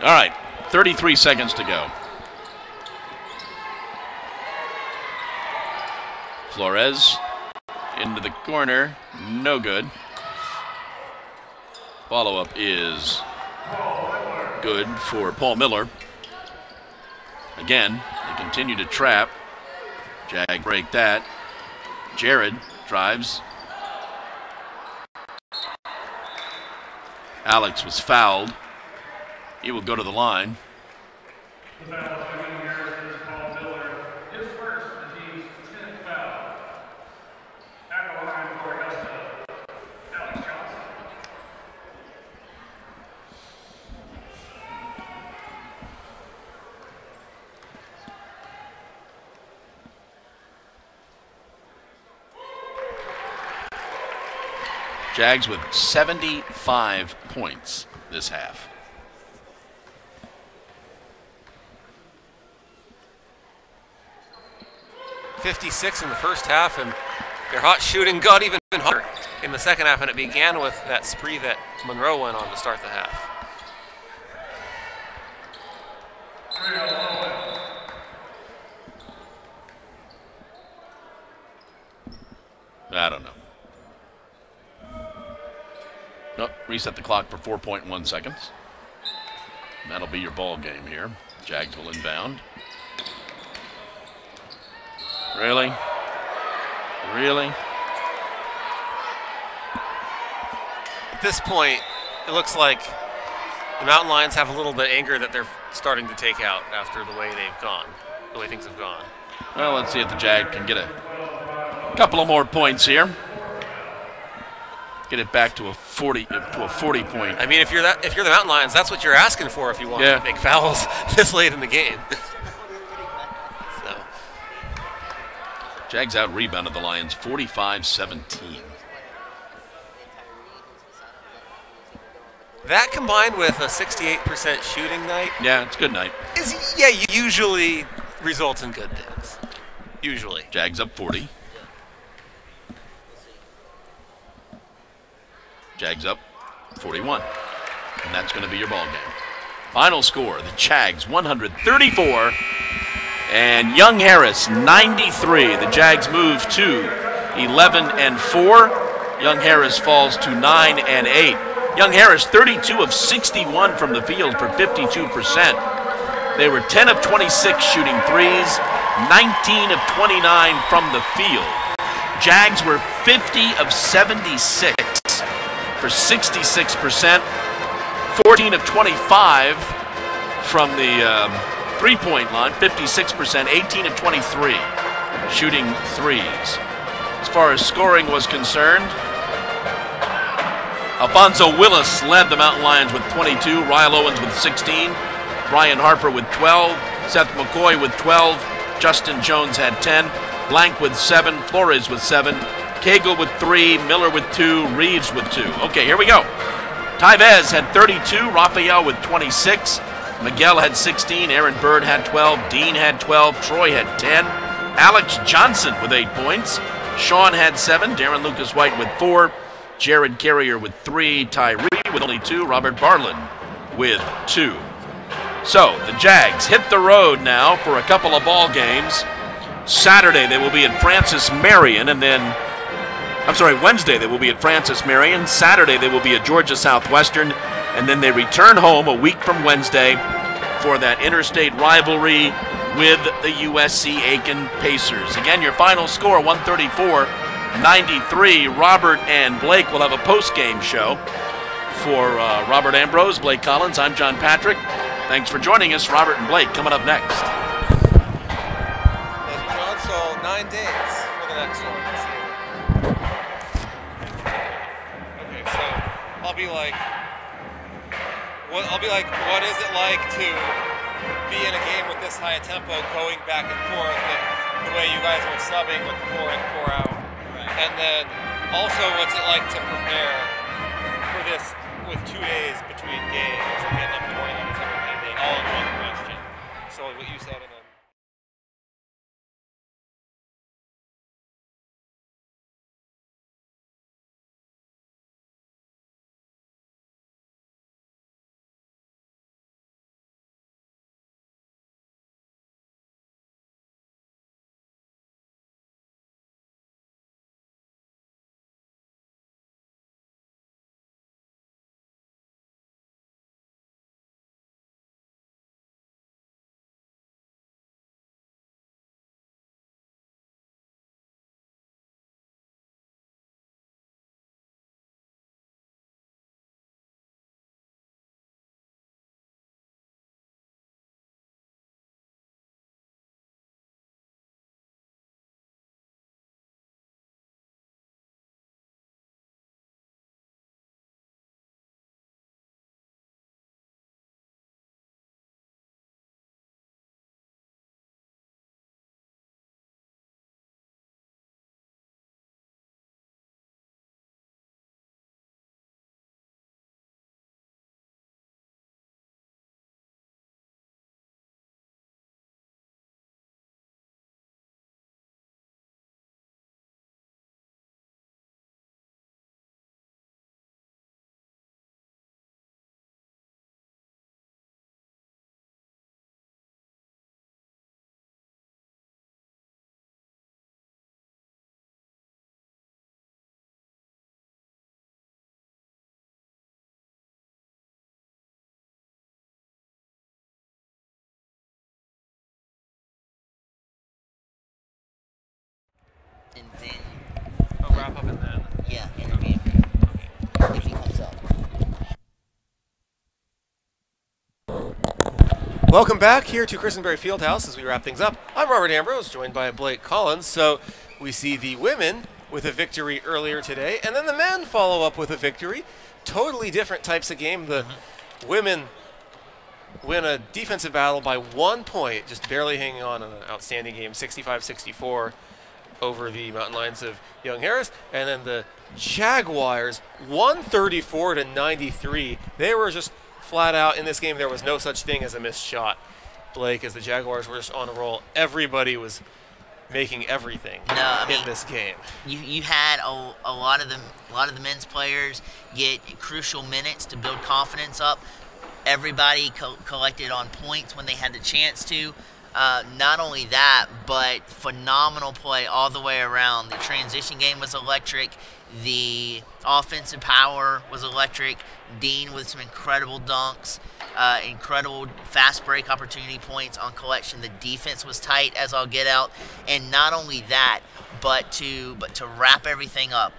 Speaker 1: All right, 33 seconds to go. Flores into the corner, no good. Follow-up is good for Paul Miller. Again, they continue to trap. Jag break that. Jared drives. Alex was fouled. He will go to the line.
Speaker 4: The foul is coming here is Paul Miller. His first, the team's 10th foul. At the line for Augusta, Alex Johnson.
Speaker 1: Jags with 75 points this half.
Speaker 2: .56 in the first half, and their hot shooting got even hotter in the second half, and it began with that spree that Monroe went on to start the half.
Speaker 1: I don't know. Nope, reset the clock for 4.1 seconds. That'll be your ball game here. Jags will inbound. Really? Really?
Speaker 2: At this point, it looks like the Mountain Lions have a little bit of anger that they're starting to take out after the way they've gone, the way things have gone.
Speaker 1: Well, let's see if the Jag can get a couple of more points here. Get it back to a 40 point.
Speaker 2: I mean, if you're the Mountain Lions, that's what you're asking for if you want to make fouls this late in the game. So.
Speaker 1: Jags out rebounded the Lions 45-17.
Speaker 2: That combined with a 68% shooting night.
Speaker 1: Yeah, it's a good night.
Speaker 2: Usually results in good things. Usually.
Speaker 1: Jags up 40. Jags up 41. And that's going to be your ball game. Final score, the Jags 134 and Young Harris 93. The Jags move to 11-4. Young Harris falls to 9-8. Young Harris 32 of 61 from the field for 52%. They were 10 of 26 shooting threes, 19 of 29 from the field. Jags were 50 of 76 for 66%, 14 of 25 from the three-point line, 56%, 18 of 23 shooting threes. As far as scoring was concerned, Alfonso Willis led the Mountain Lions with 22, Ryle Owens with 16, Brian Harper with 12, Seth McCoy with 12, Justin Jones had 10, Blank with 7, Flores with 7, Cagle with 3, Miller with 2, Reeves with 2. Okay, here we go. Tyvez had 32, Raphael with 26, Miguel had 16, Aaron Bird had 12, Dean had 12, Troy had 10, Alex Johnson with 8 points, Sean had 7, Darren Lucas White with 4, Jared Carrier with 3, Tyree with only 2, Robert Barlin with 2. So the Jags hit the road now for a couple of ball games. Saturday they will be at Francis Marion, and then Wednesday they will be at Francis Marion. Saturday they will be at Georgia Southwestern, and then they return home a week from Wednesday for that interstate rivalry with the USC Aiken Pacers. Again, your final score 134-93. Robert and Blake will have a post-game show. For Robert Ambrose, Blake Collins, I'm John Patrick. Thanks for joining us. Robert and Blake coming up next.
Speaker 2: And John, so 9 days for the next one. Okay, so I'll be like, what is it like to be in a game with this high a tempo, going back and forth, and the way you guys are subbing with 4 in, 4 out, and then also what's it like to prepare for this with 2 days between games and getting up to morning on a second day, all in one question. So what you said in a
Speaker 3: and then
Speaker 2: I'll wrap up and then.
Speaker 3: yeah, interview if he comes up.
Speaker 2: Welcome back here to Christenberry Fieldhouse as we wrap things up. I'm Robert Ambrose, joined by Blake Collins. So we see the women with a victory earlier today, and then the men follow up with a victory. Totally different types of game. The women win a defensive battle by 1 point, just barely hanging on in an outstanding game, 65-64 over the Mountain Lions of Young Harris. And then the Jaguars, 134-93. They were just flat out in this game. There was no such thing as a missed shot, Blake, as the Jaguars were just on a roll. Everybody was making everything in this game.
Speaker 3: You had a lot of the men's players get crucial minutes to build confidence up. Everybody collected on points when they had the chance to. Not only that, but phenomenal play all the way around. The transition game was electric. The offensive power was electric. Dean with some incredible dunks, incredible fast break opportunity points on collection. The defense was tight as I'll get out. And not only that, but to wrap everything up,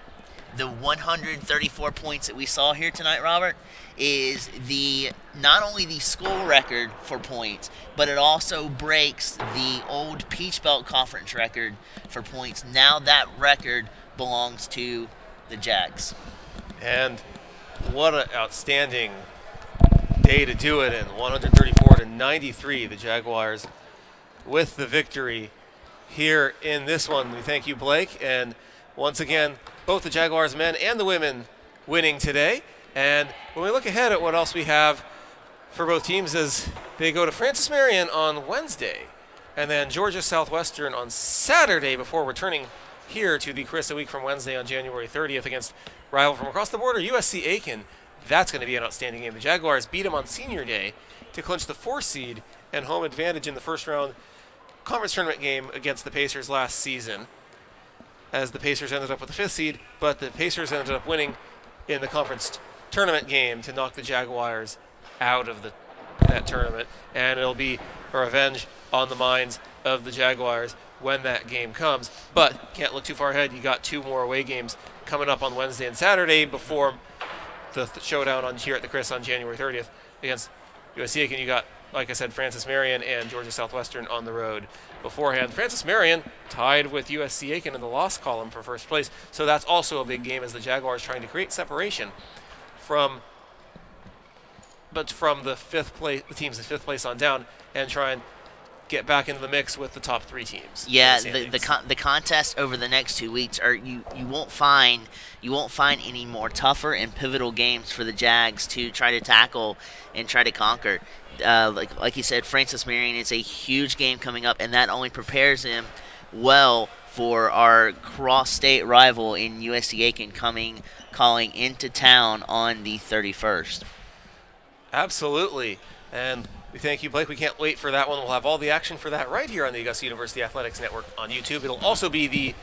Speaker 3: the 134 points that we saw here tonight, Robert, is not only the school record for points, but it also breaks the old Peach Belt Conference record for points. Now that record belongs to the Jags.
Speaker 2: And what an outstanding day to do it in. 134-93, the Jaguars with the victory here in this one. We thank you, Blake. And once again, both the Jaguars men and the women winning today. And when we look ahead at what else we have for both teams, as they go to Francis Marion on Wednesday and then Georgia Southwestern on Saturday before returning here to the Carissa Week from Wednesday on January 30th against rival from across the border, USC Aiken. That's going to be an outstanding game. The Jaguars beat them on Senior Day to clinch the 4th seed and home advantage in the first round conference tournament game against the Pacers last season, as the Pacers ended up with the 5th seed, but the Pacers ended up winning in the conference tournament game to knock the Jaguars out of that tournament, and it'll be a revenge on the minds of the Jaguars when that game comes. But can't look too far ahead. You got 2 more away games coming up on Wednesday and Saturday before the showdown here at the Chris on January 30th against USC Aiken. You got, like I said, Francis Marion and Georgia Southwestern on the road beforehand. Francis Marion tied with USC Aiken in the loss column for first place, so that's also a big game as the Jaguars trying to create separation from the teams in 5th place on down and try and get back into the mix with the top 3 teams.
Speaker 3: Yeah, the contest over the next 2 weeks you won't find any more tougher and pivotal games for the Jags to try to tackle and try to conquer. Like you said, Francis Marion is a huge game coming up, and that only prepares him well for our cross-state rival in USC Aiken calling into town on the 31st.
Speaker 2: Absolutely. And we thank you, Blake. We can't wait for that one. We'll have all the action for that right here on the Augusta University Athletics Network on YouTube. It'll also be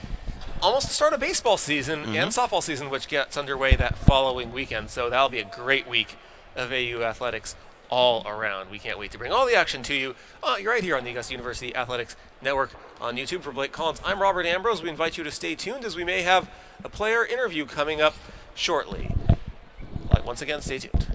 Speaker 2: almost the start of baseball season and softball season, which gets underway that following weekend. So that'll be a great week of AU athletics all around. We can't wait to bring all the action to you right here on the Augusta University Athletics Network on YouTube. For Blake Collins, I'm Robert Ambrose. We invite you to stay tuned as we may have a player interview coming up shortly. Once again, stay tuned.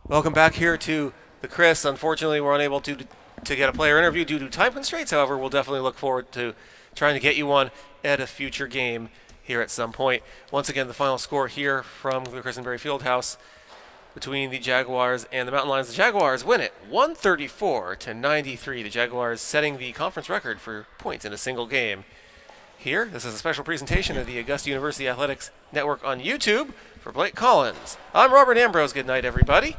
Speaker 2: Welcome back here to the Chris. Unfortunately, we're unable to get a player interview due to time constraints. However, we'll definitely look forward to trying to get you one at a future game here at some point. Once again, the final score here from the Christenberry Fieldhouse between the Jaguars and the Mountain Lions. The Jaguars win it 134-93. The Jaguars setting the conference record for points in a single game. Here, this is a special presentation of the Augusta University Athletics Network on YouTube. For Blake Collins, I'm Robert Ambrose. Good night, everybody.